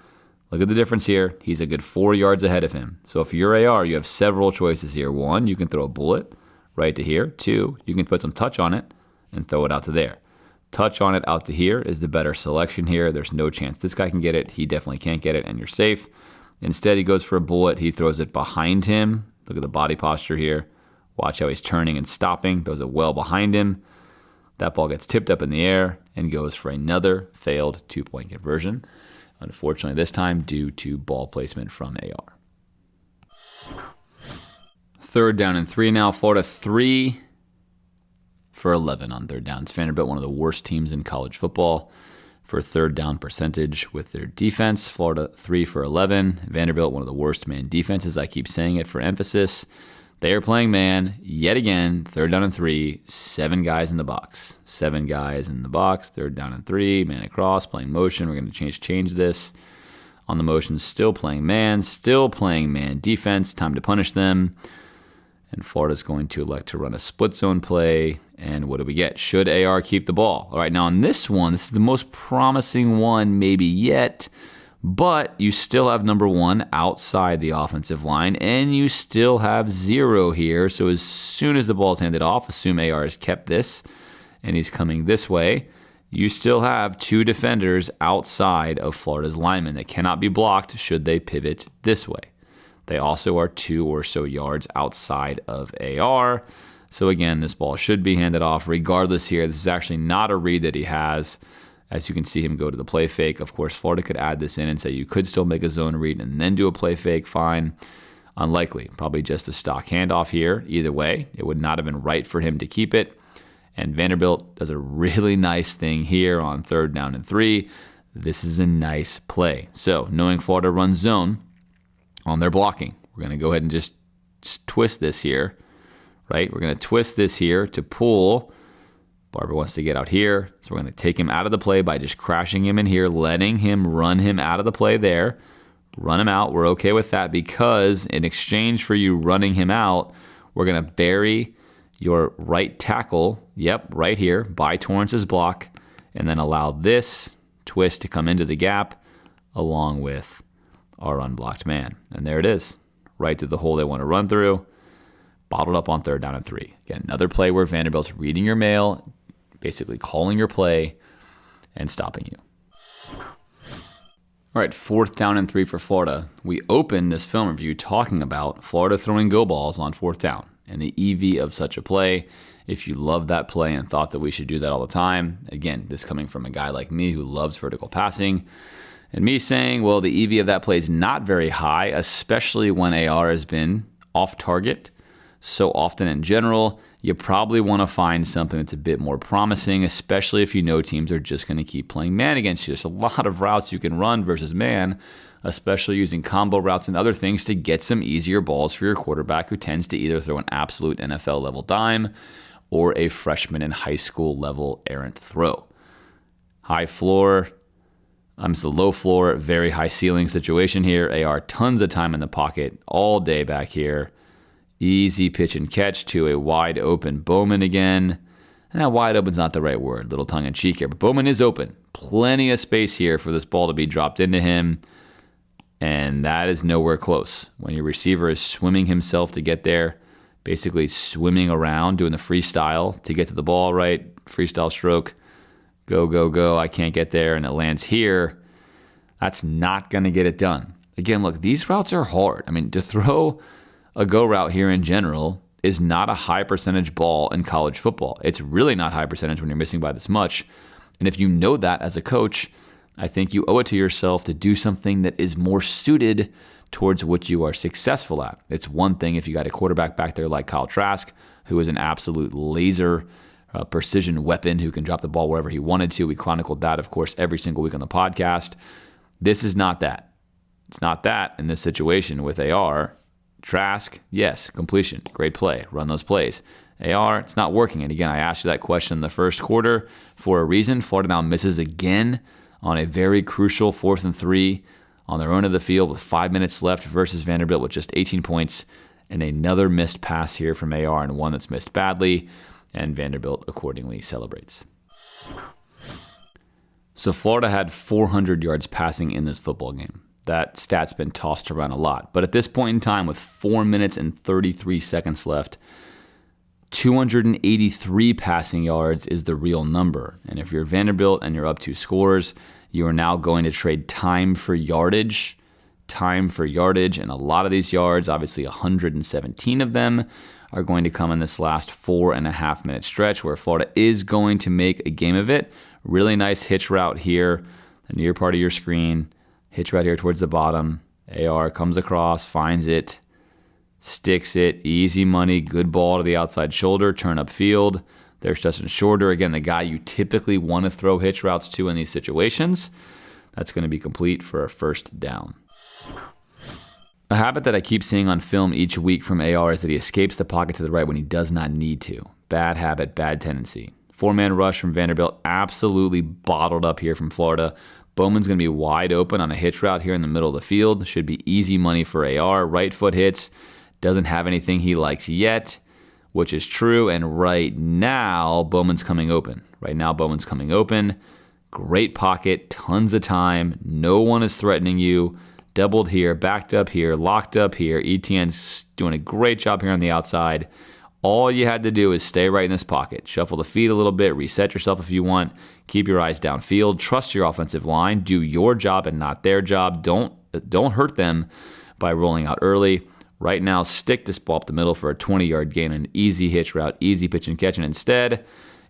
Look at the difference here. He's a good 4 yards ahead of him. So if you're AR, you have several choices here. 1, you can throw a bullet right to here. 2, you can put some touch on it and throw it out to there. Touch on it out to here is the better selection here. There's no chance this guy can get it. He definitely can't get it, and you're safe. Instead, he goes for a bullet. He throws it behind him. Look at the body posture here. Watch how he's turning and stopping. Throws it well behind him. That ball gets tipped up in the air and goes for another failed 2-point conversion. Unfortunately, this time due to ball placement from AR. 3rd down and 3 now. Florida 3 for 11 on 3rd down. It's Vanderbilt, one of the worst teams in college football for 3rd down percentage with their defense. Florida 3 for 11. Vanderbilt, one of the worst man defenses. I keep saying it for emphasis. They are playing man yet again. 3rd down and 3. 7 guys in the box. 7 guys in the box. 3rd down and 3. Man across, playing motion. We're going to change this. On the motion, still playing man defense. Time to punish them. And Florida's going to elect to run a split zone play. And what do we get? Should AR keep the ball? All right, now on this one, this is the most promising one maybe yet. But you still have number 1 outside the offensive line, and you still have 0 here. So as soon as the ball is handed off, assume AR has kept this, and he's coming this way. You still have 2 defenders outside of Florida's linemen that cannot be blocked should they pivot this way. They also are 2 or so yards outside of AR. So again, this ball should be handed off regardless here. This is actually not a read that he has. As you can see him go to the play fake. Of course, Florida could add this in and say you could still make a zone read and then do a play fake. Fine. Unlikely. Probably just a stock handoff here. Either way, it would not have been right for him to keep it. And Vanderbilt does a really nice thing here on 3rd down and 3. This is a nice play. So knowing Florida runs zone on their blocking, we're going to go ahead and just twist this here. Right? We're going to twist this here to pull. Barber wants to get out here, so we're going to take him out of the play by just crashing him in here, letting him run him out of the play there. Run him out. We're okay with that because in exchange for you running him out, We're going to bury your right tackle, right here, by Torrance's block, and then allow this twist to come into the gap along with our unblocked man. And there it is, right to the hole they want to run through, bottled up on 3rd down and 3. Again, another play where Vanderbilt's reading your mail, basically calling your play and stopping you. All right, 4th down and 3 for Florida. We opened this film review talking about Florida throwing go balls on 4th down and the EV of such a play. If you love that play and thought that we should do that all the time, again, this coming from a guy like me who loves vertical passing, and me saying, well, the EV of that play is not very high, especially when AR has been off target so often in general. You probably want to find something that's a bit more promising, especially if you know teams are just going to keep playing man against you. There's a lot of routes you can run versus man, especially using combo routes and other things to get some easier balls for your quarterback who tends to either throw an absolute NFL level dime or a freshman in high school level errant throw. High floor, it's the low floor, very high ceiling situation here. AR tons of time in the pocket all day back here. Easy pitch and catch to a wide open Bowman again. And that wide open's not the right word, little tongue in cheek here, but Bowman is open. Plenty of space here for this ball to be dropped into him. And that is nowhere close. When your receiver is swimming himself to get there, basically swimming around, doing the freestyle to get to the ball, right? Freestyle stroke. Go, go, go. I can't get there. And it lands here. That's not going to get it done. Again, look, these routes are hard. To throw a go route here in general is not a high percentage ball in college football. It's really not high percentage when you're missing by this much. And if you know that as a coach, I think you owe it to yourself to do something that is more suited towards what you are successful at. It's one thing if you got a quarterback back there like Kyle Trask, who is an absolute laser precision weapon who can drop the ball wherever he wanted to. We chronicled that, of course, every single week on the podcast. This is not that. It's not that in this situation with AR. Trask, yes, completion, great play, run those plays. AR, it's not working. And again, I asked you that question in the first quarter for a reason. Florida now misses again on a very crucial 4th and 3 on their own of the field with 5 minutes left versus Vanderbilt with just 18 points, and another missed pass here from AR and one that's missed badly, and Vanderbilt accordingly celebrates. So Florida had 400 yards passing in this football game. That stat's been tossed around a lot. But at this point in time, with 4 minutes and 33 seconds left, 283 passing yards is the real number. And if you're Vanderbilt and you're up 2 scores, you are now going to trade time for yardage. And a lot of these yards, obviously 117 of them, are going to come in this last 4.5 minute stretch where Florida is going to make a game of it. Really nice hitch route here, the near part of your screen. Hitch route here towards the bottom. AR comes across, finds it, sticks it, easy money, good ball to the outside shoulder, turn up field. There's Justin Shorter, again, the guy you typically want to throw hitch routes to in these situations. That's going to be complete for a 1st down. A habit that I keep seeing on film each week from AR is that he escapes the pocket to the right when he does not need to. Bad habit, bad tendency. 4-man rush from Vanderbilt, absolutely bottled up here from Florida. Bowman's going to be wide open on a hitch route here in the middle of the field. Should be easy money for AR. Right foot hits. Doesn't have anything he likes yet, which is true. And right now, Bowman's coming open. Great pocket, tons of time. No one is threatening you. Doubled here, backed up here, locked up here. Etienne's doing a great job here on the outside. All you had to do is stay right in this pocket. Shuffle the feet a little bit, reset yourself if you want. Keep your eyes downfield. Trust your offensive line. Do your job and not their job. Don't hurt them by rolling out early. Right now, stick this ball up the middle for a 20-yard gain, an easy hitch route, easy pitch and catch. And instead,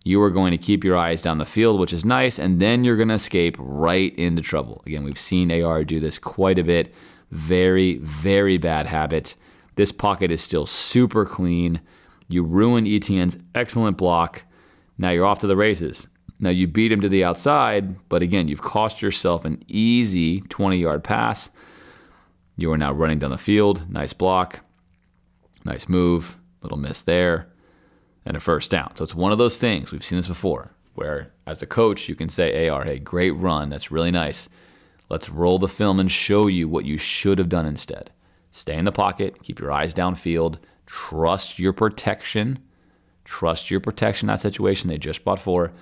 you are going to keep your eyes down the field, which is nice, and then you're going to escape right into trouble. Again, we've seen AR do this quite a bit. Very, very bad habit. This pocket is still super clean. You ruin Etienne's excellent block. Now you're off to the races. Now you beat him to the outside, but again, you've cost yourself an easy 20-yard pass. You are now running down the field. Nice block. Nice move. Little miss there. And a 1st down. So it's one of those things, we've seen this before, where as a coach, you can say, AR, hey, great run. That's really nice. Let's roll the film and show you what you should have done instead. Stay in the pocket. Keep your eyes downfield. Trust your protection. Trust your protection in that situation. They just bought 4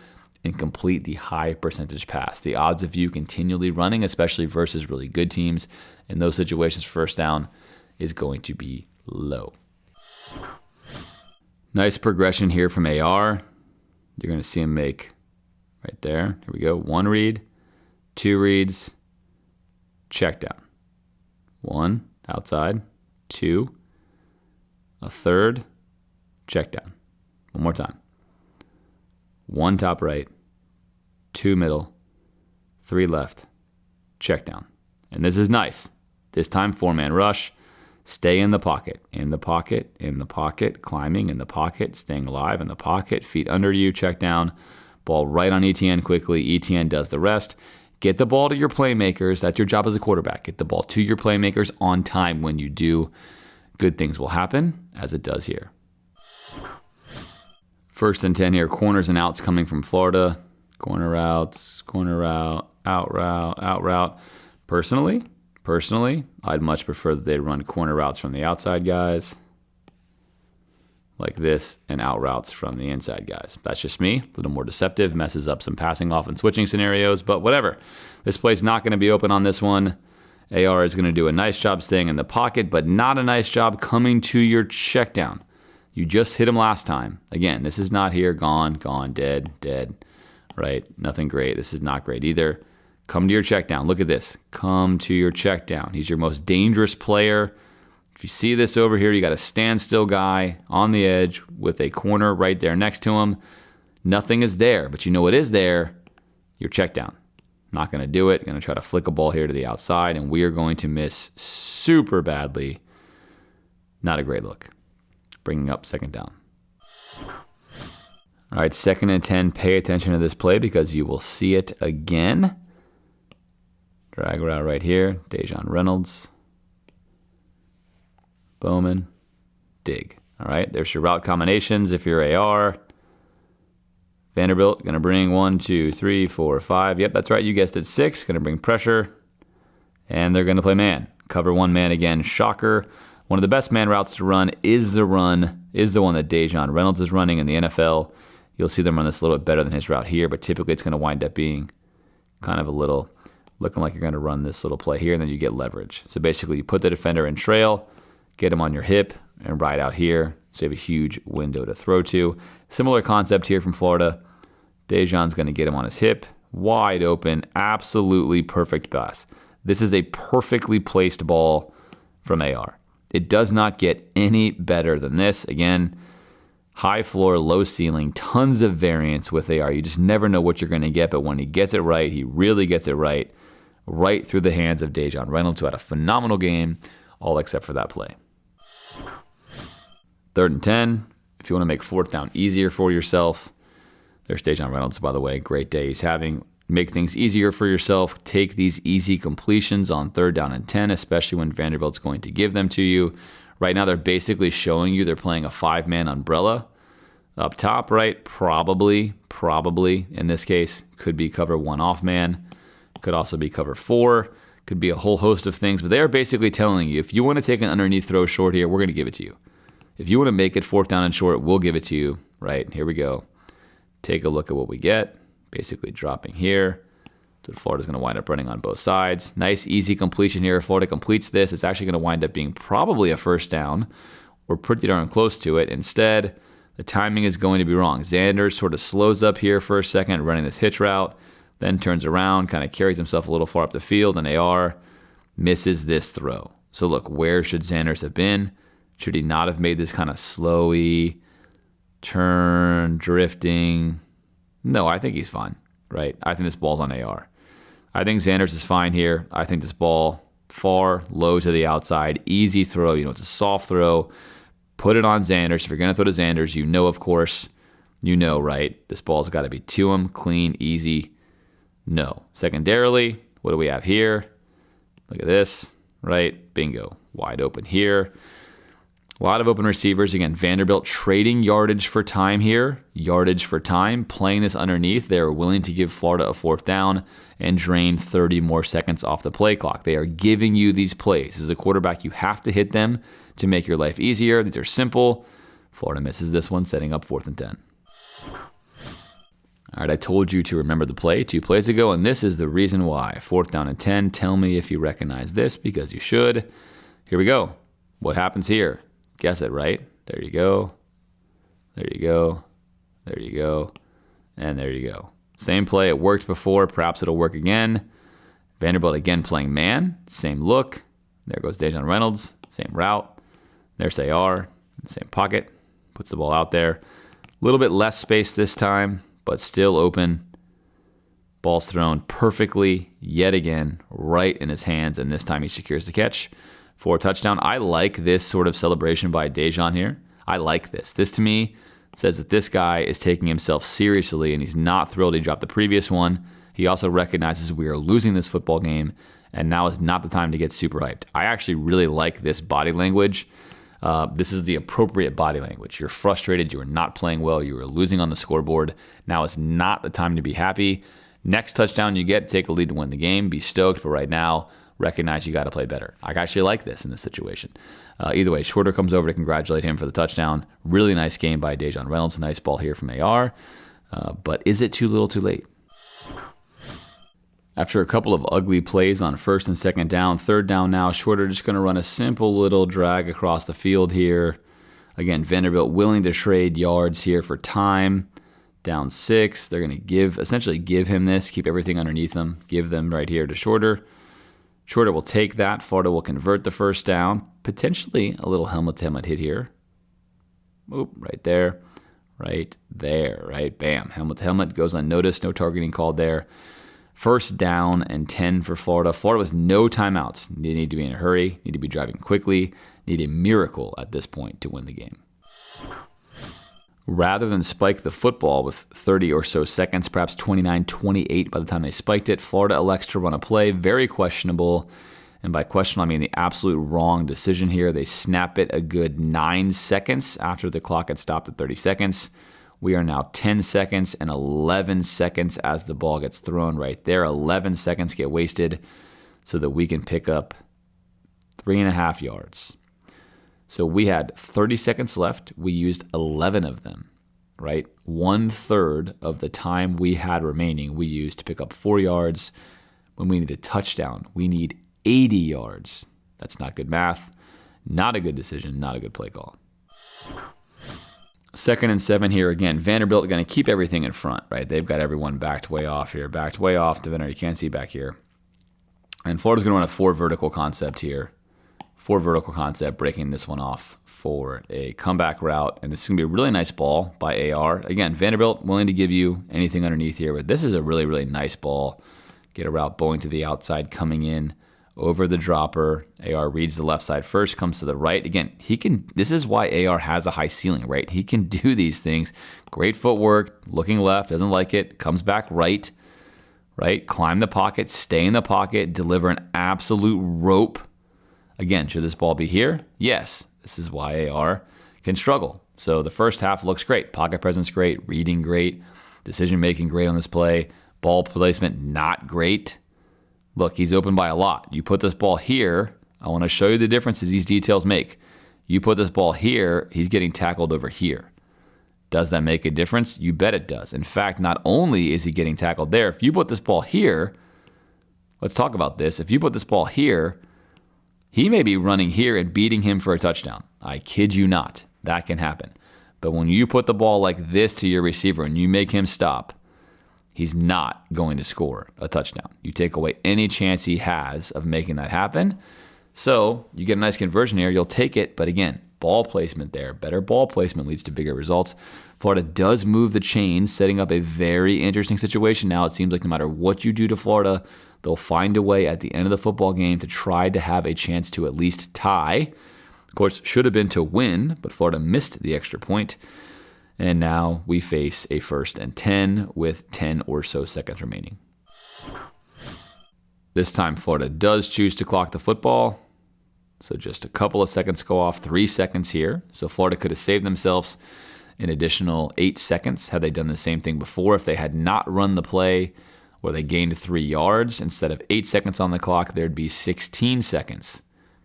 and complete the high percentage pass. The odds of you continually running, especially versus really good teams in those situations, first down is going to be low. Nice progression here from AR. You're going to see him make right there. Here we go. 1 read, 2 reads, check down. 1 outside, 2, a third, check down. One more time. 1 top right, 2 middle, 3 left, check down. And this is nice. This time 4-man rush. Stay in the pocket, in the pocket, in the pocket, climbing in the pocket, staying alive in the pocket, feet under you, check down. Ball right on ETN quickly. ETN does the rest. Get the ball to your playmakers. That's your job as a quarterback. Get the ball to your playmakers on time. When you do, good things will happen, as it does here. 1st and 10 here. Corners and outs coming from Florida. Corner routes, corner route, out route, out route. Personally, I'd much prefer that they run corner routes from the outside guys like this and out routes from the inside guys. That's just me. A little more deceptive, messes up some passing off and switching scenarios, but whatever. This play's not going to be open on this one. AR is going to do a nice job staying in the pocket, but not a nice job coming to your check down. You just hit him last time. Again, this is not here. Gone, dead, right? Nothing great. This is not great either. Come to your check down. Look at this. Come to your check down. He's your most dangerous player. If you see this over here, you got a standstill guy on the edge with a corner right there next to him. Nothing is there, but you know what is there? Your check down. Not going to do it. Going to try to flick a ball here to the outside, and we are going to miss super badly. Not a great look. Bringing up 2nd down. All right, 2nd and 10. Pay attention to this play because you will see it again. Drag route right here. Dejon Reynolds. Bowman. Dig. All right, there's your route combinations if you're AR. Vanderbilt going to bring 1, 2, 3, 4, 5. Yep, that's right. You guessed it. 6. Going to bring pressure. And they're going to play man. Cover 1 man again. Shocker. One of the best man routes to run is the one that Dejon Reynolds is running in the NFL. You'll see them run this a little bit better than his route here, but typically it's going to wind up being kind of a little, looking like you're going to run this little play here, and then you get leverage. So basically you put the defender in trail, get him on your hip, and ride out here. So you have a huge window to throw to. Similar concept here from Florida. Dejon's going to get him on his hip. Wide open, absolutely perfect pass. This is a perfectly placed ball from AR. It does not get any better than this. Again, high floor, low ceiling, tons of variance with AR. You just never know what you're going to get, but when he gets it right, he really gets it right through the hands of Dejon Reynolds, who had a phenomenal game, all except for that play. 3rd and 10. If you want to make 4th down easier for yourself, there's Dejon Reynolds, by the way. Great day he's having. Make things easier for yourself. Take these easy completions on 3rd down and 10, especially when Vanderbilt's going to give them to you. Right now, they're basically showing you they're playing a 5-man umbrella. Up top, right? Probably, in this case, could be cover 1 off man. Could also be cover 4. Could be a whole host of things. But they're basically telling you, if you want to take an underneath throw short here, we're going to give it to you. If you want to make it 4th down and short, we'll give it to you. Right? Here we go. Take a look at what we get. Basically dropping here. So Florida's going to wind up running on both sides. Nice, easy completion here. If Florida completes this, it's actually going to wind up being probably a 1st down or pretty darn close to it. Instead, the timing is going to be wrong. Xanders sort of slows up here for a second, running this hitch route, then turns around, kind of carries himself a little far up the field, and AR misses this throw. So look, where should Xanders have been? Should he not have made this kind of slowy turn, drifting? No, I think he's fine, right? I think this ball's on AR. I think Xanders is fine here. I think this ball far, low to the outside, easy throw. You know, it's a soft throw. Put it on Xanders. If you're going to throw to Xanders, you know, of course, you know, right? This ball's got to be to him, clean, easy. No. Secondarily, what do we have here? Look at this, right? Bingo. Wide open here. A lot of open receivers. Again, Vanderbilt trading yardage for time here. Yardage for time. Playing this underneath. They are willing to give Florida a 4th down and drain 30 more seconds off the play clock. They are giving you these plays. As a quarterback, you have to hit them to make your life easier. These are simple. Florida misses this one, setting up 4th and 10. All right, I told you to remember the play 2 plays ago, and this is the reason why. 4th down and 10. Tell me if you recognize this, because you should. Here we go. What happens here? Guess it, right? There you go. There you go. There you go. And there you go. Same play. It worked before. Perhaps it'll work again. Vanderbilt again playing man. Same look. There goes Dejon Reynolds. Same route. There's AR. Same pocket. Puts the ball out there. A little bit less space this time, but still open. Ball's thrown perfectly yet again right in his hands, and this time he secures the catch for a touchdown. I like this sort of celebration by Dejon here. I like this. This to me says that this guy is taking himself seriously, and he's not thrilled he dropped the previous one. He also recognizes we are losing this football game, and now is not the time to get super hyped. I actually really like this body language. This is the appropriate body language. You're frustrated. You are not playing well. You are losing on the scoreboard. Now is not the time to be happy. Next touchdown you get, take a lead to win the game. Be stoked, but right now, recognize you got to play better. I actually like this in this situation. Either way, Shorter comes over to congratulate him for the touchdown. Really nice game by Dejon Reynolds. Nice ball here from AR. But is it too little too late? After a couple of ugly plays on 1st and 2nd down, 3rd down now, Shorter just going to run a simple little drag across the field here. Again, Vanderbilt willing to trade yards here for time. Down 6. They're going to essentially give him this, keep everything underneath them, give them right here to Shorter. Shorter will take that. Florida will convert the 1st down. Potentially a little helmet-to-helmet hit here. Oop, right there. Right there, right? Bam. Helmet-to-helmet goes unnoticed. No targeting called there. 1st down and 10 for Florida. Florida with no timeouts. They need to be in a hurry, need to be driving quickly, need a miracle at this point to win the game. Rather than spike the football with 30 or so seconds, perhaps 29, 28 by the time they spiked it, Florida elects to run a play. Very questionable. And by questionable, I mean the absolute wrong decision here. They snap it a good 9 seconds after the clock had stopped at 30 seconds. We are now 10 seconds and 11 seconds as the ball gets thrown right there. 11 seconds get wasted so that we can pick up 3.5 yards. So we had 30 seconds left. We used 11 of them, right? 1/3 of the time we had remaining, we used to pick up 4 yards. When we need a touchdown, we need 80 yards. That's not good math. Not a good decision. Not a good play call. 2nd and 7 here again. Vanderbilt are going to keep everything in front, right? They've got everyone backed way off here. Backed way off. Deventer, you can't see back here. And Florida's going to run a 4 vertical concept here. 4 vertical concept, breaking this one off for a comeback route. And this is going to be a really nice ball by AR. Again, Vanderbilt willing to give you anything underneath here, but this is a really, really nice ball. Get a route going to the outside, coming in over the dropper. AR reads the left side first, comes to the right. Again, this is why AR has a high ceiling, right? He can do these things. Great footwork, looking left, doesn't like it, comes back right? Climb the pocket, stay in the pocket, deliver an absolute rope. Again, should this ball be here? Yes. This is why AR can struggle. So the first half looks great. Pocket presence great, reading great, decision making great on this play. Ball placement not great. Look, he's open by a lot. You put this ball here, I want to show you the differences these details make. You put this ball here, he's getting tackled over here. Does that make a difference? You bet it does. In fact, not only is he getting tackled there, if you put this ball here, let's talk about this. If you put this ball here, he may be running here and beating him for a touchdown. I kid you not. That can happen. But when you put the ball like this to your receiver and you make him stop, he's not going to score a touchdown. You take away any chance he has of making that happen. So you get a nice conversion here. You'll take it. But again, ball placement there. Better ball placement leads to bigger results. Florida does move the chains, setting up a very interesting situation now. It seems like no matter what you do to Florida, they'll find a way at the end of the football game to try to have a chance to at least tie. Of course, should have been to win, but Florida missed the extra point. And now we face a 1st and 10 with 10 or so seconds remaining. This time, Florida does choose to clock the football. So just a couple of seconds go off, 3 seconds here. So Florida could have saved themselves an additional 8 seconds had they done the same thing before. If they had not run the play where they gained 3 yards, instead of 8 seconds on the clock, there'd be 16 seconds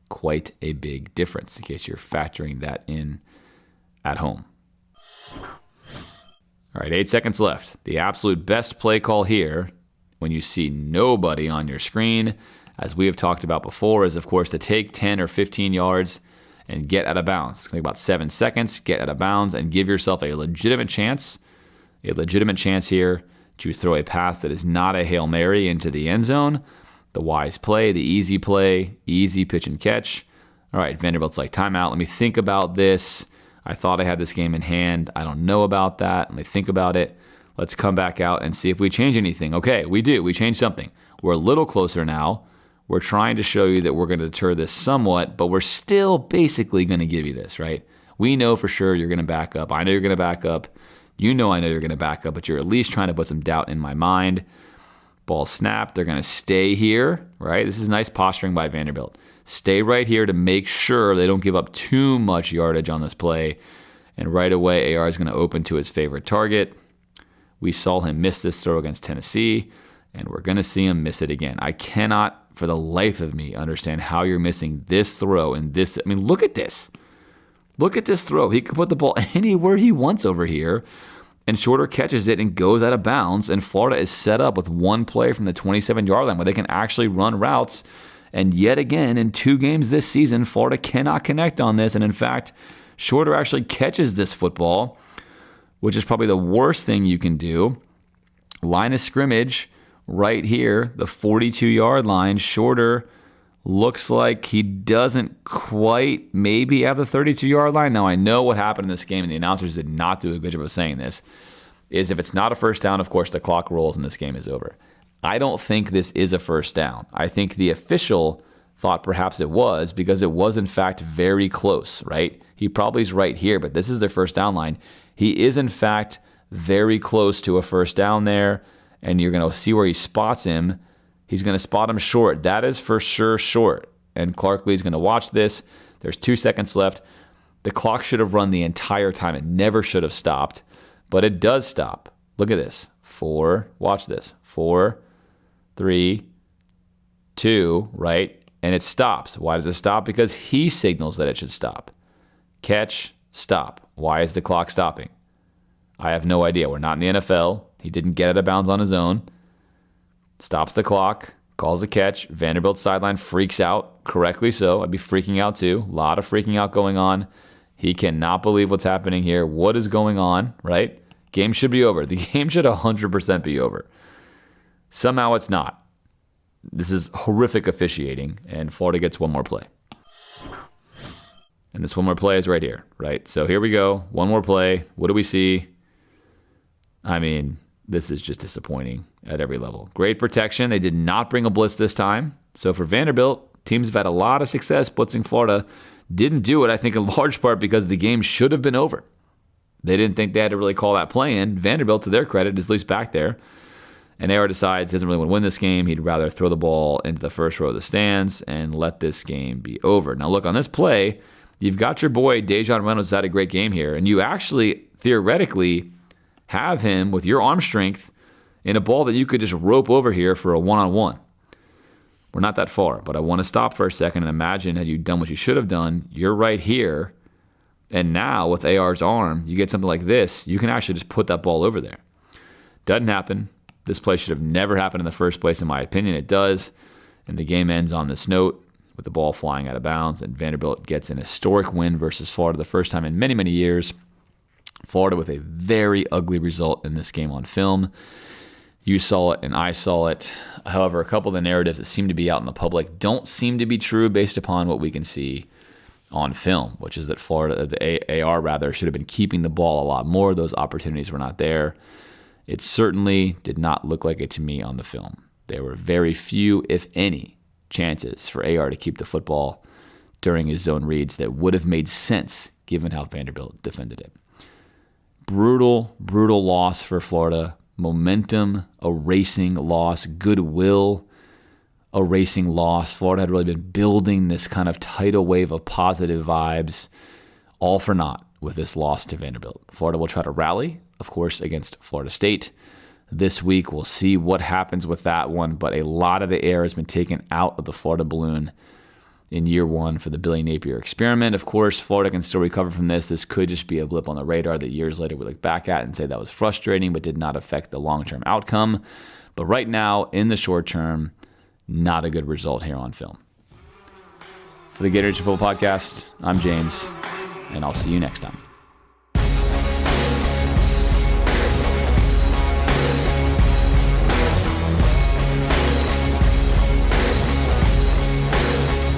quite a big difference in case you're factoring that in at home. All right, 8 seconds left. The absolute best play call here, when you see nobody on your screen, as we have talked about before, is, of course, to take 10 or 15 yards and get out of bounds. It's going to be about 7 seconds, get out of bounds, and give yourself a legitimate chance here to throw a pass that is not a Hail Mary into the end zone. The wise play, the easy play, easy pitch and catch. All right, Vanderbilt's like, timeout. Let me think about this. I thought I had this game in hand. I don't know about that. Let me think about it. Let's come back out and see if we change anything. Okay, we do. We changed something. We're a little closer now. We're trying to show you that we're going to deter this somewhat, but we're still basically going to give you this, right? We know for sure you're going to back up. I know you're going to back up. You know I know you're going to back up, but you're at least trying to put some doubt in my mind. Ball snapped. They're going to stay here, right? This is nice posturing by Vanderbilt. Stay right here to make sure they don't give up too much yardage on this play. And right away, AR is going to open to his favorite target. We saw him miss this throw against Tennessee, and we're going to see him miss it again. I cannot, for the life of me, understand how you're missing this throw and this. I mean, look at this. Look at this throw. He can put the ball anywhere he wants over here, and Shorter catches it and goes out of bounds, and Florida is set up with one play from the 27-yard line where they can actually run routes. And yet again, in 2 games this season, Florida cannot connect on this. And in fact, Shorter actually catches this football, which is probably the worst thing you can do. Line of scrimmage right here, the 42-yard line. Shorter looks like he doesn't quite maybe have the 32-yard line. Now, I know what happened in this game, and the announcers did not do a good job of saying this, is if it's not a first down, of course, the clock rolls and this game is over. I don't think this is a first down. I think the official thought perhaps it was because it was, in fact, very close, right? He probably is right here, but this is their first down line. He is, in fact, very close to a first down there, and you're going to see where he spots him. He's going to spot him short. That is for sure short. And Clark Lee's going to watch this. There's 2 seconds left. The clock should have run the entire time. It never should have stopped, but it does stop. Look at this. 4, watch this. 4, 3, 2, right? And it stops. Why does it stop? Because he signals that it should stop. Catch, stop. Why is the clock stopping? I have no idea. We're not in the NFL. He didn't get out of bounds on his own. Stops the clock, calls a catch. Vanderbilt sideline freaks out, correctly so. I'd be freaking out too. A lot of freaking out going on. He cannot believe what's happening here. What is going on, right? Game should be over. The game should 100% be over. Somehow it's not. This is horrific officiating, and Florida gets one more play. And this one more play is right here, right? So here we go. One more play. What do we see? I mean, this is just disappointing at every level. Great protection. They did not bring a blitz this time. So for Vanderbilt, teams have had a lot of success blitzing Florida. Didn't do it, I think, in large part because the game should have been over. They didn't think they had to really call that play in. Vanderbilt, to their credit, is at least back there. And AR decides he doesn't really want to win this game. He'd rather throw the ball into the first row of the stands and let this game be over. Now, look, on this play, you've got your boy Dejon Reynolds had a great game here, and you actually, theoretically, have him with your arm strength in a ball that you could just rope over here for a one-on-one. We're not that far, but I want to stop for a second and imagine had you done what you should have done. You're right here, and now with AR's arm, you get something like this. You can actually just put that ball over there. Doesn't happen. This play should have never happened in the first place, in my opinion. It does, and the game ends on this note with the ball flying out of bounds, and Vanderbilt gets an historic win versus Florida, the first time in many, many years. Florida with a very ugly result in this game on film. You saw it and I saw it. However, a couple of the narratives that seem to be out in the public don't seem to be true based upon what we can see on film, which is that Florida, the AR rather, should have been keeping the ball a lot more. Those opportunities were not there. It certainly did not look like it to me on the film. There were very few, if any, chances for AR to keep the football during his zone reads that would have made sense given how Vanderbilt defended it. Brutal, brutal loss for Florida. Momentum, erasing loss. Goodwill, erasing loss. Florida had really been building this kind of tidal wave of positive vibes, all for naught with this loss to Vanderbilt. Florida will try to rally, of course, against Florida State this week. We'll see what happens with that one, but a lot of the air has been taken out of the Florida balloon in year one for the Billy Napier experiment. Of course, Florida can still recover from this. This could just be a blip on the radar that years later we look back at and say that was frustrating, but did not affect the long-term outcome. But right now, in the short term, not a good result here on film. For the Gators Football Podcast, I'm James, and I'll see you next time.